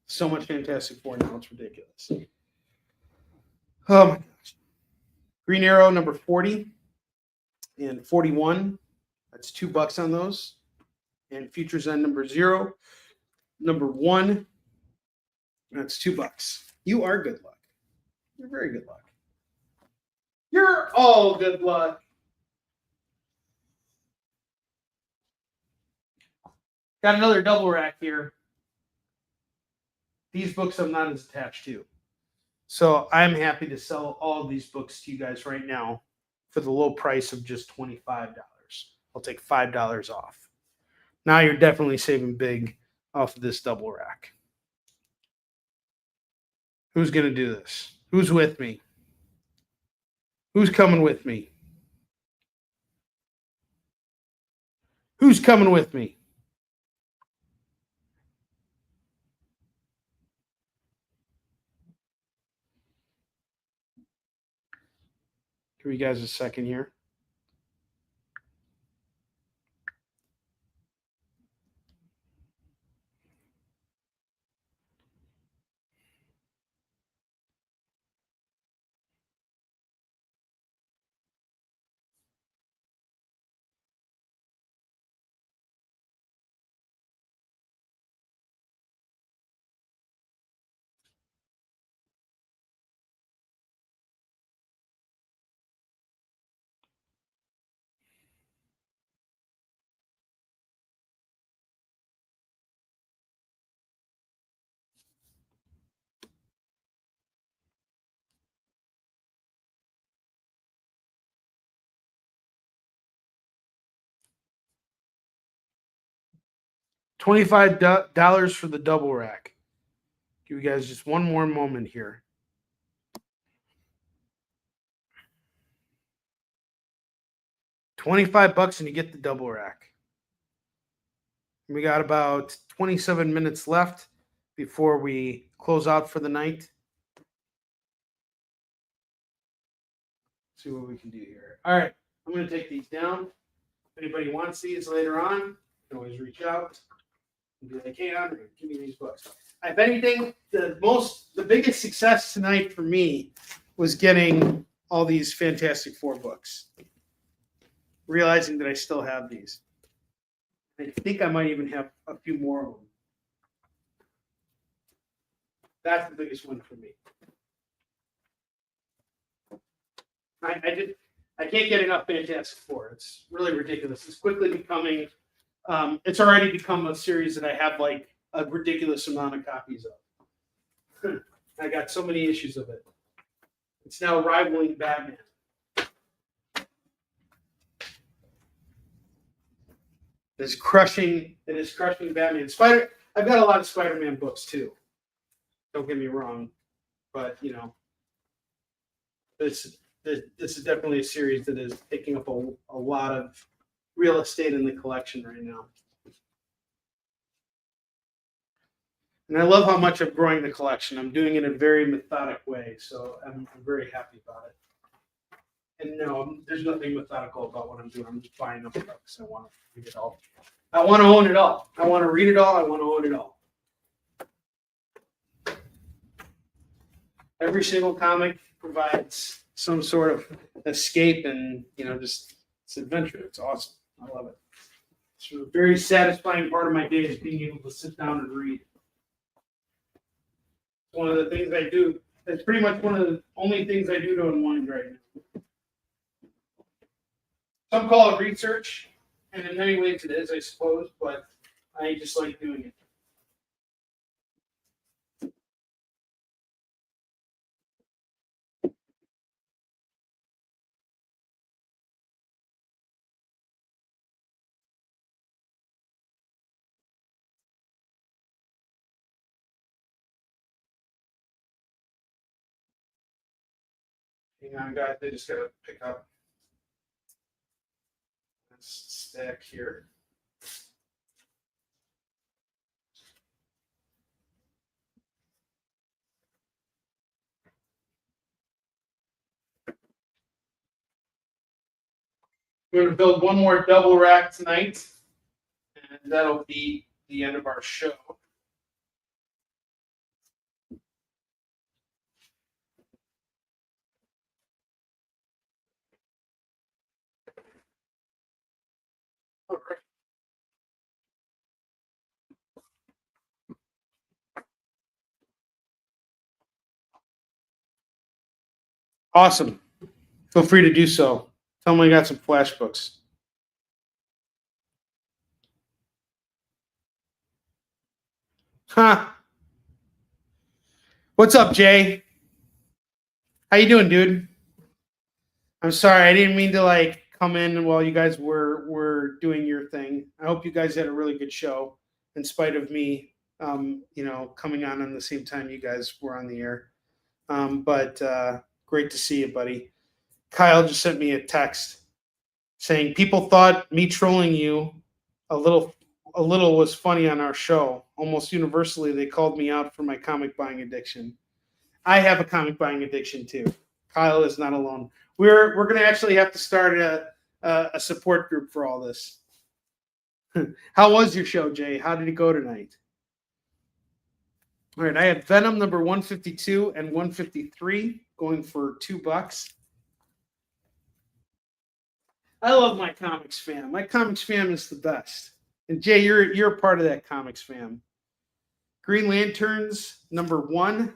So much Fantastic Four now, it's ridiculous. Oh my gosh. Green Arrow #40 and 41. That's $2 on those. And Futures End #0. #1. That's $2. You are good luck. You're very good luck. You're all good luck. Got another double rack here. These books I'm not as attached to. So I'm happy to sell all of these books to you guys right now for the low price of just $25. I'll take $5 off. Now you're definitely saving big off of this double rack. Who's going to do this? Who's with me? Who's coming with me? Who's coming with me? Give you guys a second here. $25 for the double rack. Give you guys just one more moment here. $25 and you get the double rack. We got about 27 minutes left before we close out for the night. See what we can do here. All right, I'm going to take these down. If anybody wants these later on, you can always reach out and be like, hey, Onrie, give me these books. If anything, the biggest success tonight for me was getting all these Fantastic Four books. Realizing that I still have these. I think I might even have a few more of them. That's the biggest one for me. I can't get enough Fantastic Four. It's really ridiculous. It's quickly becoming. It's already become a series that I have like a ridiculous amount of copies of. I got so many issues of it. It's now rivaling Batman. It is crushing Batman. I've got a lot of Spider-Man books too. Don't get me wrong, but you know, this is definitely a series that is taking up a lot of real estate in the collection right now. And I love how much I'm growing the collection. I'm doing it in a very methodic way, so I'm very happy about it. And no, there's nothing methodical about what I'm doing. I'm just buying up books. I want to read it all. I want to own it all. I want to read it all. I want to own it all. Every single comic provides some sort of escape and, you know, just it's adventure. It's awesome. I love it. It's a very satisfying part of my day is being able to sit down and read. It's one of the things I do. It's pretty much one of the only things I do to unwind right now. Some call it research, and in many ways it is, I suppose, but I just like doing it. Hang on, guys, I just gotta pick up this stack here. We're going to build one more double rack tonight, and that'll be the end of our show. All right. Awesome. Feel free to do so. Tell me I got some flash books. Huh. What's up, Jay? How you doing, dude? I'm sorry, I didn't mean to like come in while you guys were doing your thing. I hope you guys had a really good show, in spite of me, you know, coming on the same time you guys were on the air. But great to see you, buddy. Kyle just sent me a text saying people thought me trolling you a little was funny on our show. Almost universally, they called me out for my comic buying addiction. I have a comic buying addiction too. Kyle is not alone. We're going to actually have to start a support group for all this. How was your show, Jay? How did it go tonight? All right, I had Venom number 152 and 153 going for $2. I love my comics fam. My comics fam is the best. And Jay, you're a part of that comics fam. Green Lanterns number 1,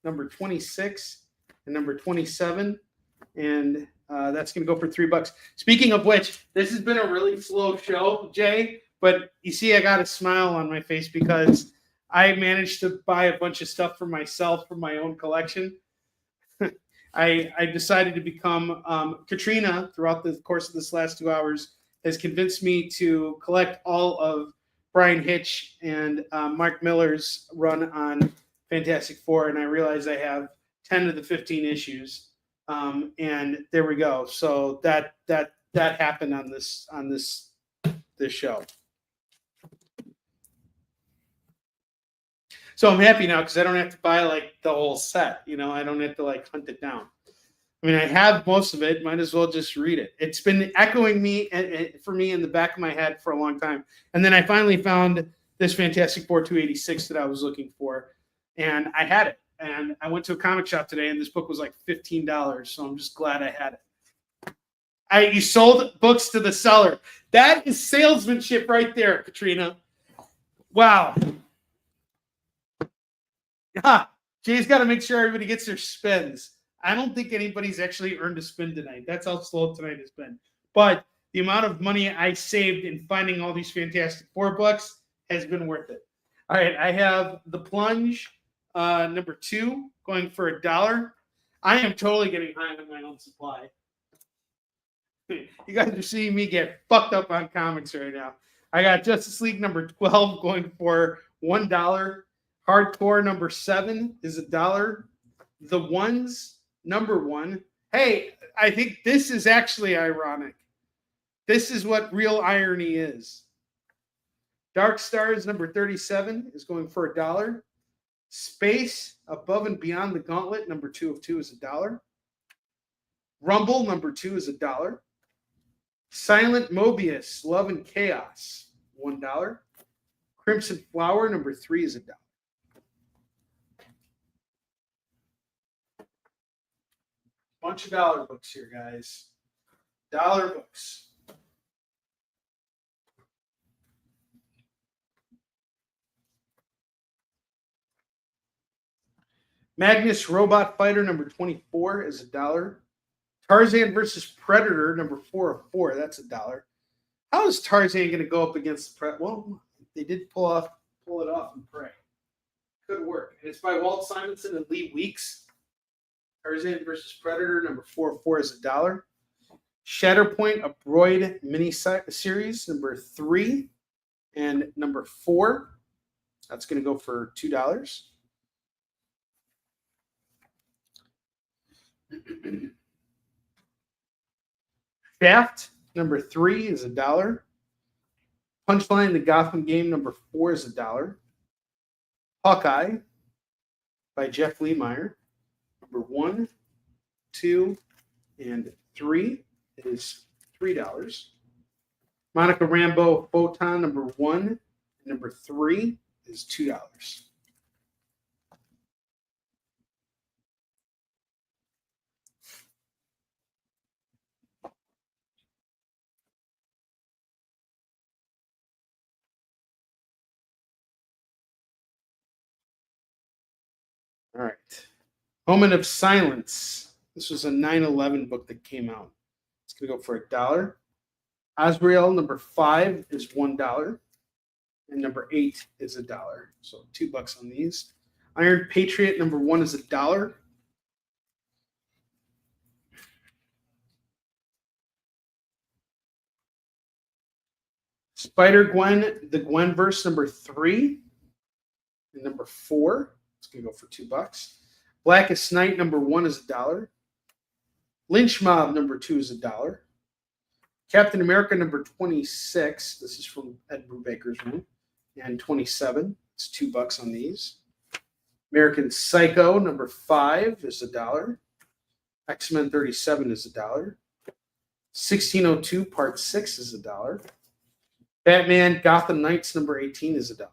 number 26, and number 27. And that's going to go for $3. Speaking of which, this has been a really slow show, Jay. But you see, I got a smile on my face because I managed to buy a bunch of stuff for myself from my own collection. I decided to become Katrina throughout the course of this last 2 hours has convinced me to collect all of Brian Hitch and Mark Miller's run on Fantastic Four, and I realized I have 10 of the 15 issues. And there we go. So that happened on this show. So I'm happy now because I don't have to buy like the whole set. You know, I don't have to like hunt it down. I mean, I have most of it. Might as well just read it. It's been echoing for me in the back of my head for a long time. And then I finally found this Fantastic Four 286 that I was looking for, and I had it. And I went to a comic shop today, and this book was like $15. So I'm just glad I had it. You sold books to the seller. That is salesmanship right there, Katrina. Wow. Yeah, Jay's got to make sure everybody gets their spins. I don't think anybody's actually earned a spin tonight. That's how slow tonight has been. But the amount of money I saved in finding all these Fantastic Four books has been worth it. All right, I have The Plunge, number 2, going for $1. I am totally getting high on my own supply. You guys are seeing me get fucked up on comics right now. I got Justice League number 12 going for $1. Hardcore number 7 is $1. The Ones number 1. Hey, I think this is actually ironic. This is what real irony is. Dark Stars number 37 is going for $1. Space Above and Beyond the Gauntlet number 2 of 2 is $1. Rumble number 2 is $1. Silent Mobius Love and Chaos $1. Crimson Flower number 3 is $1. Bunch of dollar books here, guys. Dollar books. Magnus Robot Fighter number 24 is $1. Tarzan versus Predator number 4 of 4. That's $1. How is Tarzan going to go up against the Predator? Well, they did pull it off in Prey. Could work. And it's by Walt Simonson and Lee Weeks. Tarzan versus Predator number 4 of 4 is $1. Shatterpoint, a Broid mini series number 3 and number 4. That's going to go for $2. Shaft number 3 is $1. Punchline, the Gotham Game number 4 is $1. Hawkeye by Jeff Lemire. Number 1, 2, and 3 is $3. Monica Rambeau Photon number 1 and number 3 is $2. All right. Moment of Silence. This was a 9/11 book that came out. It's going to go for $1. Azrael number 5 is $1. And number 8 is $1. So $2 on these. Iron Patriot number 1 is $1. Spider-Gwen, the Gwenverse number 3 and number 4. It's going to go for $2. Blackest Night number 1 is $1. Lynch Mob number 2 is $1. Captain America number 26. This is from Ed Brubaker's room. And 27. It's $2 on these. American Psycho number 5 is $1. X-Men 37 is $1. 1602 Part 6 is $1. Batman Gotham Knights number 18 is $1.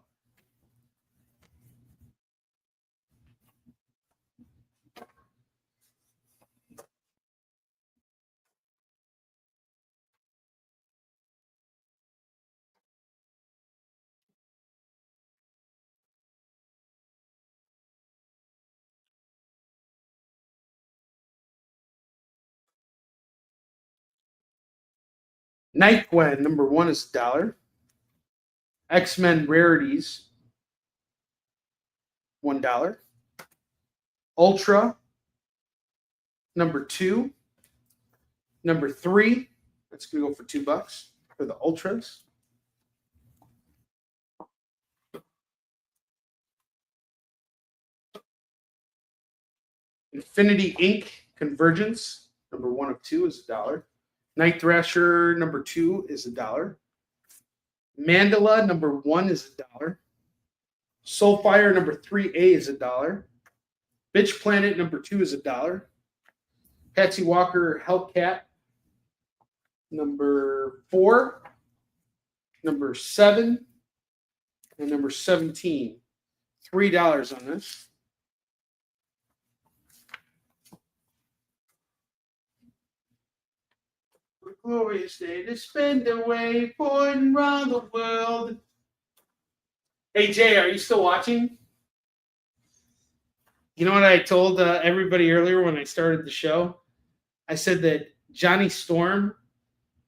Night Gwen number 1 is $1. X-Men Rarities $1. Ultra number 2. Number 3. That's going to go for $2 for the Ultras. Infinity Inc. Convergence, number 1 of 2 is $1. Night Thrasher, number 2 is $1. Mandala, number 1 is $1. Soulfire, number 3A is $1. Bitch Planet, number 2 is $1. Patsy Walker Hellcat, number 4, number 7, and number 17. $3 on this. Glorious day to spend away, pointing around the world. Hey, Jay, are you still watching? You know what I told everybody earlier when I started the show? I said that Johnny Storm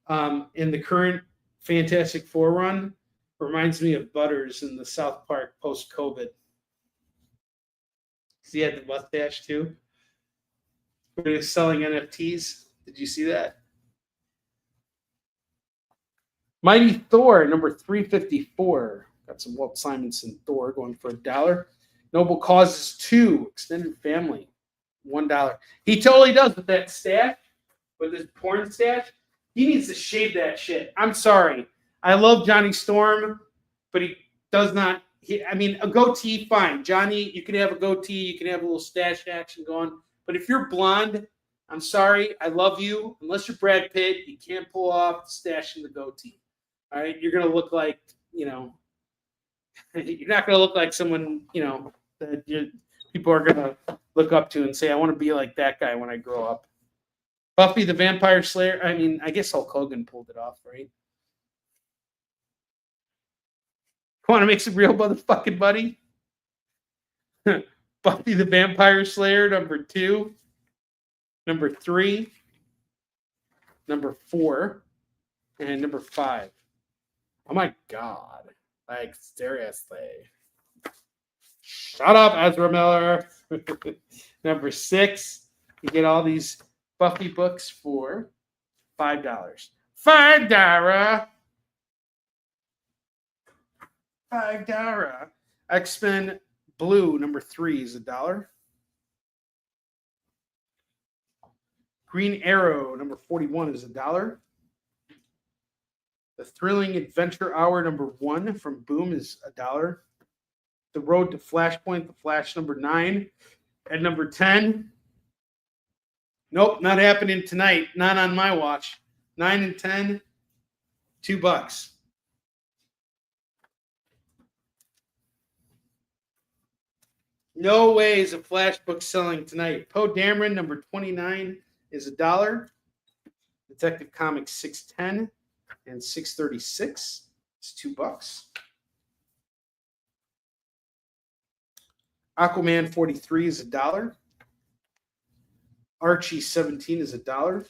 in the current Fantastic Four run reminds me of Butters in the South Park post-COVID. He had the mustache too. He was selling NFTs. Did you see that? Mighty Thor, number 354. Got some Walt Simonson Thor going for $1. Noble Causes 2, Extended Family, $1. He totally does with that stash, with his porn stash. He needs to shave that shit. I'm sorry. I love Johnny Storm, but he does not. A goatee, fine. Johnny, you can have a goatee. You can have a little stash action going. But if you're blonde, I'm sorry. I love you. Unless you're Brad Pitt, you can't pull off the stash and the goatee. All right? You're going to look like, you're not going to look like someone, that people are going to look up to and say, I want to be like that guy when I grow up. Buffy the Vampire Slayer. I guess Hulk Hogan pulled it off, right? Want to make some real motherfucking money? Buffy the Vampire Slayer, number 2, number 3, number 4, and number 5. Oh my God. Like, seriously. Shut up, Ezra Miller. Number 6, you get all these Buffy books for $5. $5. $5. X-Men Blue, number 3 is $1. Green Arrow, number 41 is $1. The Thrilling Adventure Hour, number 1 from Boom is $1. The Road to Flashpoint, The Flash, number 9. At number 10, nope, not happening tonight. Not on my watch. 9 and 10, $2. No way is a Flash book selling tonight. Poe Dameron, number 29, is $1. Detective Comics 610 and 636 is $2. Aquaman 43 is $1. Archie 17 is $1.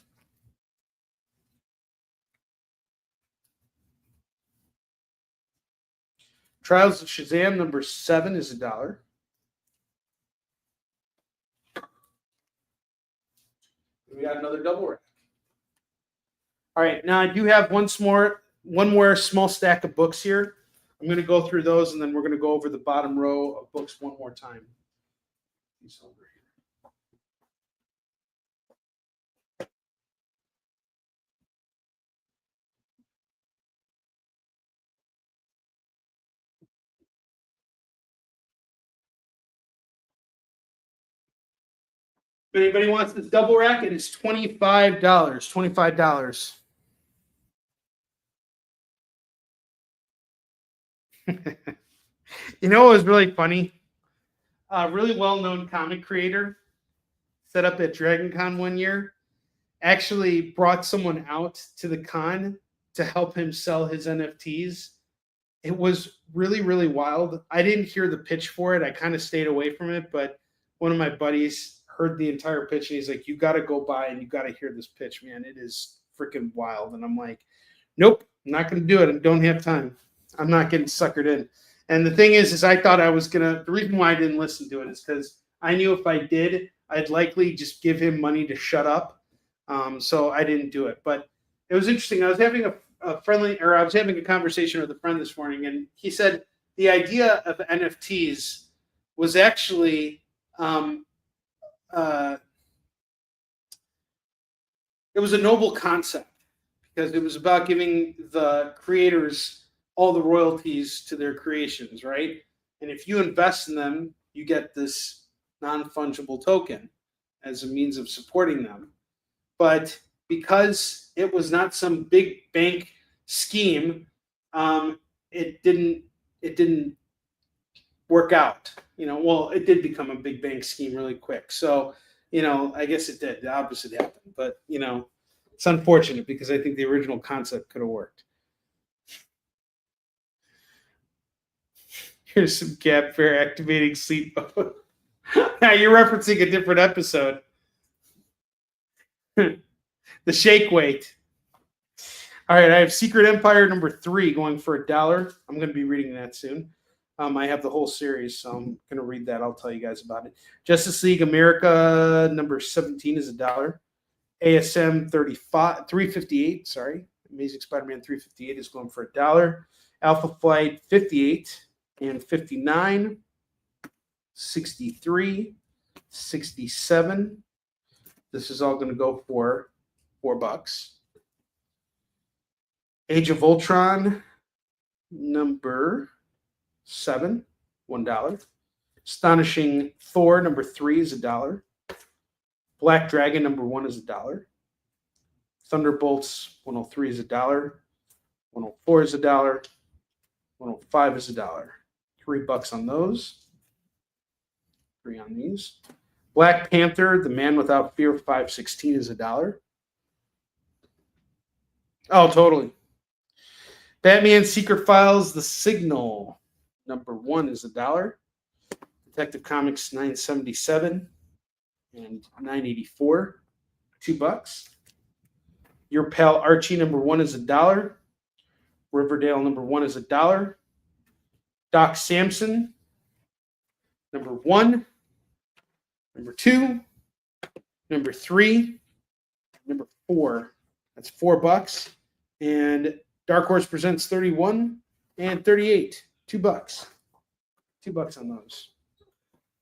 Trials of Shazam number 7 is $1. We got another double rack. All right, now I do have one more small stack of books here. I'm going to go through those, and then we're going to go over the bottom row of books one more time. These over here. If anybody wants this double rack, it is $25. $25. You know what was really funny? A really well-known comic creator set up at Dragon Con one year, actually brought someone out to the con to help him sell his NFTs. It was really, really wild. I didn't hear the pitch for it. I kind of stayed away from it, but one of my buddies heard the entire pitch and he's like, you got to go by and you got to hear this pitch, man. It is freaking wild. And I'm like, nope, I'm not going to do it. I don't have time. I'm not getting suckered in. And the thing is I thought I was going to, the reason why I didn't listen to it is because I knew if I did, I'd likely just give him money to shut up. So I didn't do it. But it was interesting. I was having I was having a conversation with a friend this morning, and he said the idea of NFTs was actually, it was a noble concept because it was about giving the creators all the royalties to their creations, right? And if you invest in them, you get this non-fungible token as a means of supporting them. But because it was not some big bank scheme, it didn't work out. Well, it did become a big bank scheme really quick. So, I guess it did. The opposite happened. But, it's unfortunate because I think the original concept could have worked. Here's some gap fair activating sleep mode. Now you're referencing a different episode. The shake weight. All right, I have Secret Empire number 3 going for $1. I'm going to be reading that soon. I have the whole series, so I'm going to read that. I'll tell you guys about it. Justice League America number 17 is $1. ASM 358. Sorry, Amazing Spider-Man 358 is going for $1. Alpha Flight 58 and 59, 63, 67. This is all going to go for $4. Age of Ultron number 7, $1. Astonishing Thor number 3 is $1. Black Dragon number 1 is $1. Thunderbolts 103 is $1. 104 is $1. 105 is $1. $3 on those. 3 on these. Black Panther, The Man Without Fear 516 is $1. Oh, totally. Batman Secret Files, The Signal number 1 is $1. Detective Comics 977 and 984, $2. Your Pal Archie number 1 is $1. Riverdale number 1 is $1. Doc Samson number 1, number 2, number 3, number 4. That's $4. And Dark Horse Presents 31 and 38, $2. $2 on those.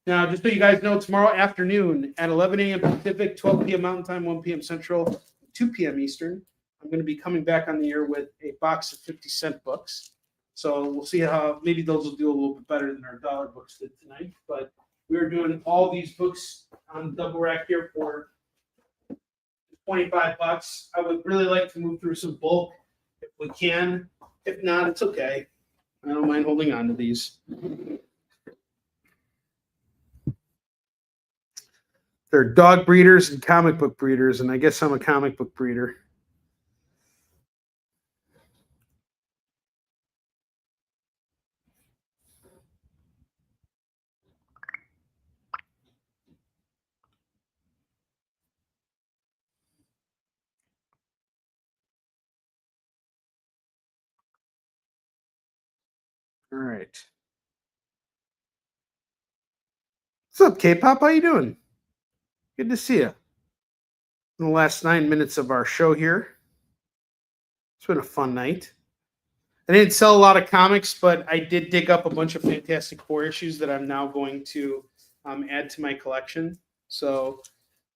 Now, just so you guys know, tomorrow afternoon at 11 a.m. Pacific, 12 p.m. Mountain Time, 1 p.m. Central, 2 p.m. Eastern, I'm going to be coming back on the air with a box of 50-cent books. So we'll see how maybe those will do a little bit better than our dollar books did tonight. But we're doing all these books on double rack here for $25. I would really like to move through some bulk if we can. If not, it's okay. I don't mind holding on to these. They're dog breeders and comic book breeders, and I guess I'm a comic book breeder. All right. What's up, K-Pop? How you doing? Good to see you. In the last 9 minutes of our show here. It's been a fun night. I didn't sell a lot of comics, but I did dig up a bunch of Fantastic Four issues that I'm now going to add to my collection. So,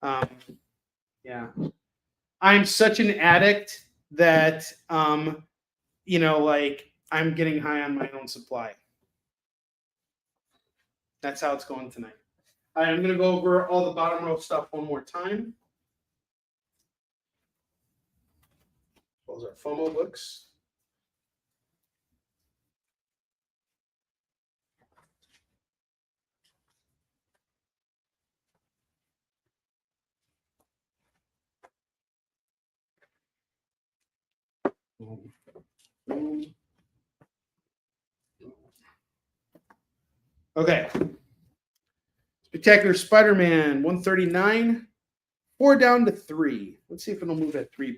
yeah. I'm such an addict that, I'm getting high on my own supply. That's how it's going tonight. I'm going to go over all the bottom row stuff one more time. Those are FOMO books. Okay. Spectacular Spider-Man 139, 4 down to 3. Let's see if it'll move at $3.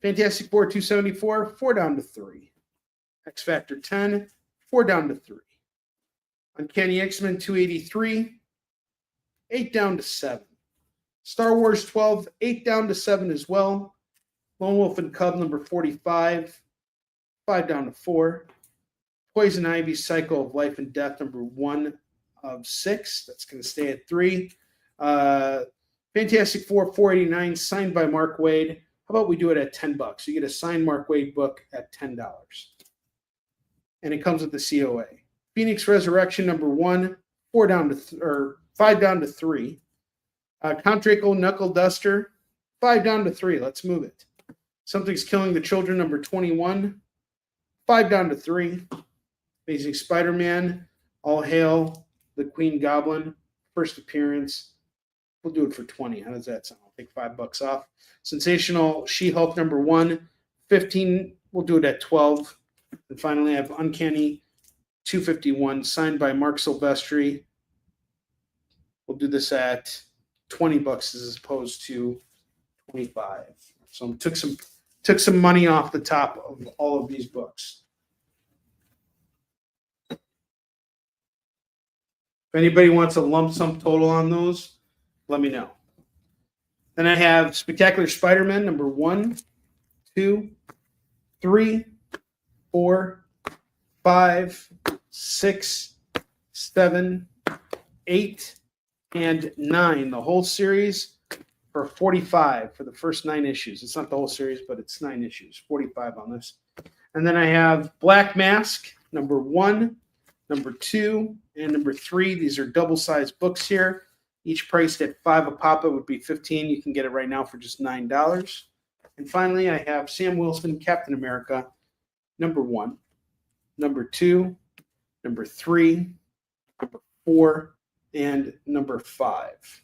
Fantastic Four 274, 4 down to 3. X Factor 10, 4 down to 3. Uncanny X-Men 283, 8 down to 7. Star Wars 12, 8 down to 7 as well. Lone Wolf and Cub number 45, 5 down to 4. Poison Ivy Cycle of Life and Death number 1 of 6. That's going to stay at 3. Fantastic Four 489, signed by Mark Waid. How about we do it at $10? You get a signed Mark Waid book at $10. And it comes with the COA. Phoenix Resurrection #1, 5 down to 3. Count Draco Knuckle Duster, 5 down to 3. Let's move it. Something's Killing the Children #21, 5 down to 3. Amazing Spider-Man, All Hail the Queen Goblin, first appearance. We'll do it for 20. How does that sound? I'll take $5 off. Sensational She-Hulk #1, 15. We'll do it at 12. And finally, I have Uncanny 251, signed by Mark Silvestri. We'll do this at $20 as opposed to 25. So took some money off the top of all of these books. If anybody wants a lump sum total on those, let me know. Then I have Spectacular Spider-Man #1, 2, 3, 4, 5, 6, 7, 8, and 9. The whole series for 45 for the first 9 issues. It's not the whole series, but it's 9 issues. 45 on this. And then I have Black Mask #1, #2, and #3. These are double-sized books here. Each priced at $5 a pop. It would be $15. You can get it right now for just $9. And finally, I have Sam Wilson, Captain America, #1, #2, #3, #4, and #5.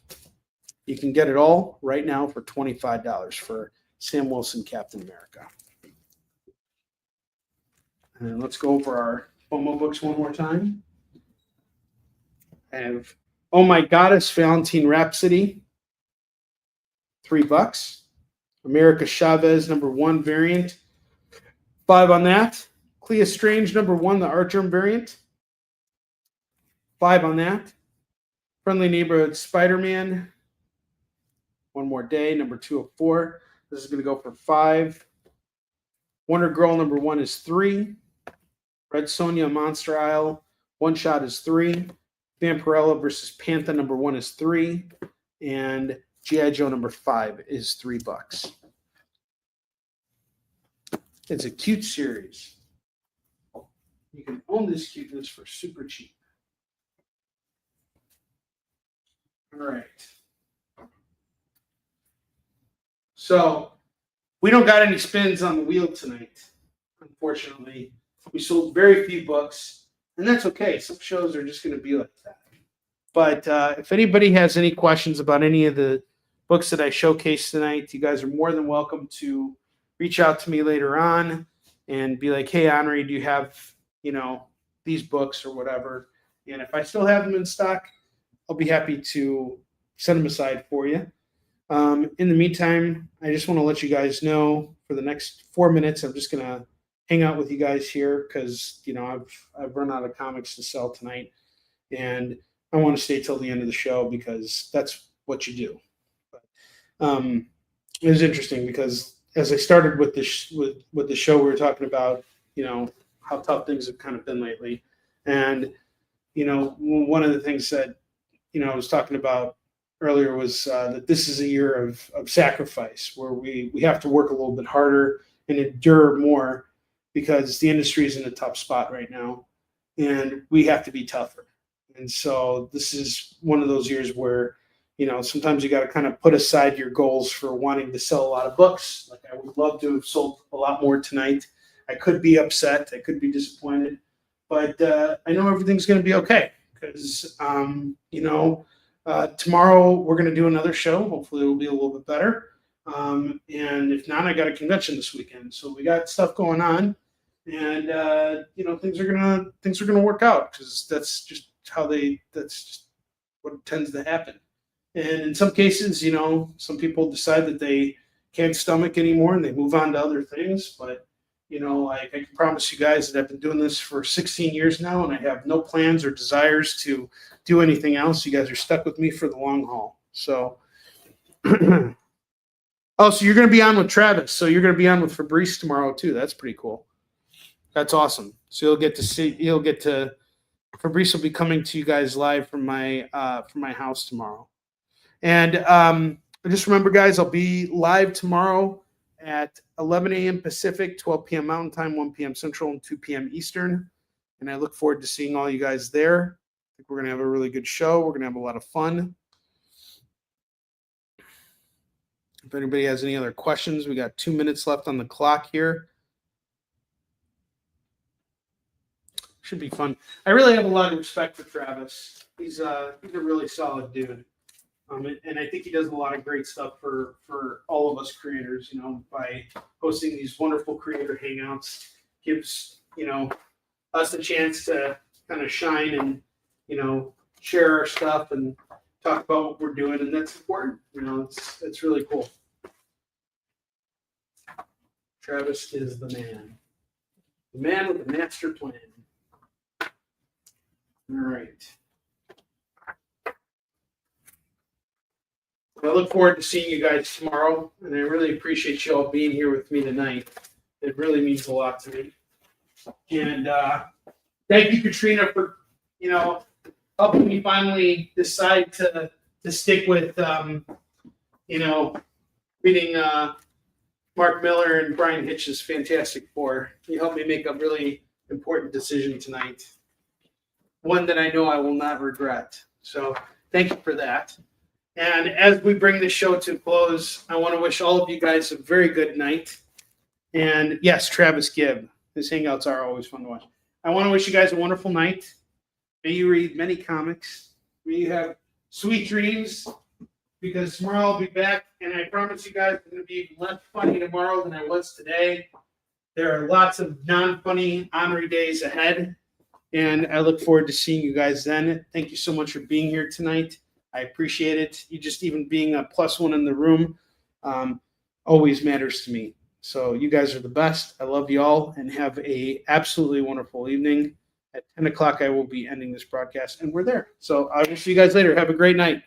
You can get it all right now for $25 for Sam Wilson, Captain America. And let's go over our FOMO books one more time. I have Oh My Goddess, Valentine Rhapsody, $3. America Chavez #1 variant, 5 on that. Clea Strange #1, the Artgerm variant, 5 on that. Friendly Neighborhood Spider-Man, One More Day, #204. This is going to go for 5. Wonder Girl #1 is 3. Red Sonja Monster Isle, one shot is 3. Vampirella versus Pantha #1 is 3. And G.I. Joe #5 is $3. It's a cute series. You can own this cuteness for super cheap. All right. So we don't got any spins on the wheel tonight, unfortunately. We sold very few books, and that's okay. Some shows are just going to be like that. But if anybody has any questions about any of the books that I showcased tonight, you guys are more than welcome to reach out to me later on and be like, hey, Onrie, do you have, these books or whatever? And if I still have them in stock, I'll be happy to set them aside for you. In the meantime, I just want to let you guys know for the next 4 minutes, I'm just going to hang out with you guys here because, I've run out of comics to sell tonight. And I want to stay till the end of the show because that's what you do. But, it was interesting because as I started with with the show, we were talking about, how tough things have kind of been lately. And, one of the things that, I was talking about earlier was that this is a year of sacrifice where we have to work a little bit harder and endure more because the industry is in a tough spot right now and we have to be tougher. And so this is one of those years where, sometimes you got to kind of put aside your goals for wanting to sell a lot of books. Like I would love to have sold a lot more tonight. I could be upset. I could be disappointed, but I know everything's going to be okay because, tomorrow we're going to do another show. Hopefully it'll be a little bit better. And if not, I got a convention this weekend. So we got stuff going on and, things are going to work out because that's just what tends to happen. And in some cases, some people decide that they can't stomach anymore and they move on to other things. But, I can promise you guys that I've been doing this for 16 years now and I have no plans or desires to do anything else. You guys are stuck with me for the long haul. So, so you're going to be on with Travis. So you're going to be on with Fabrice tomorrow too. That's pretty cool. That's awesome. So Fabrice will be coming to you guys live from my house tomorrow. And just remember, guys, I'll be live tomorrow at 11 a.m. Pacific, 12 p.m. Mountain Time, 1 p.m. Central, and 2 p.m. Eastern. And I look forward to seeing all you guys there. I think we're going to have a really good show. We're going to have a lot of fun. If anybody has any other questions, we got 2 minutes left on the clock here. Should be fun. I really have a lot of respect for Travis. He's a really solid dude. And I think he does a lot of great stuff for all of us creators, you know, by hosting these wonderful creator hangouts. Gives, you know, us a chance to kind of shine and, you know, share our stuff and talk about what we're doing. And that's important. You know, it's really cool. Travis is the man. The man with the master plan. All right. I look forward to seeing you guys tomorrow, and I really appreciate you all being here with me tonight. It really means a lot to me. And thank you, Katrina, for, you know, helping me finally decide to stick with, you know, reading Mark Miller and Brian Hitch's Fantastic Four. You helped me make a really important decision tonight, one that I know I will not regret. So thank you for that. And as we bring the show to a close, I want to wish all of you guys a very good night. And yes, Travis Gibb. His hangouts are always fun to watch. I want to wish you guys a wonderful night. May you read many comics. May you have sweet dreams, because tomorrow I'll be back, and I promise you guys it's going to be less funny tomorrow than I was today. There are lots of non-funny Onrie days ahead, and I look forward to seeing you guys then. Thank you so much for being here tonight. I appreciate it. You just even being a +1 in the room always matters to me. So you guys are the best. I love you all, and have a absolutely wonderful evening. At 10 o'clock, I will be ending this broadcast, and we're there. So I will see you guys later. Have a great night.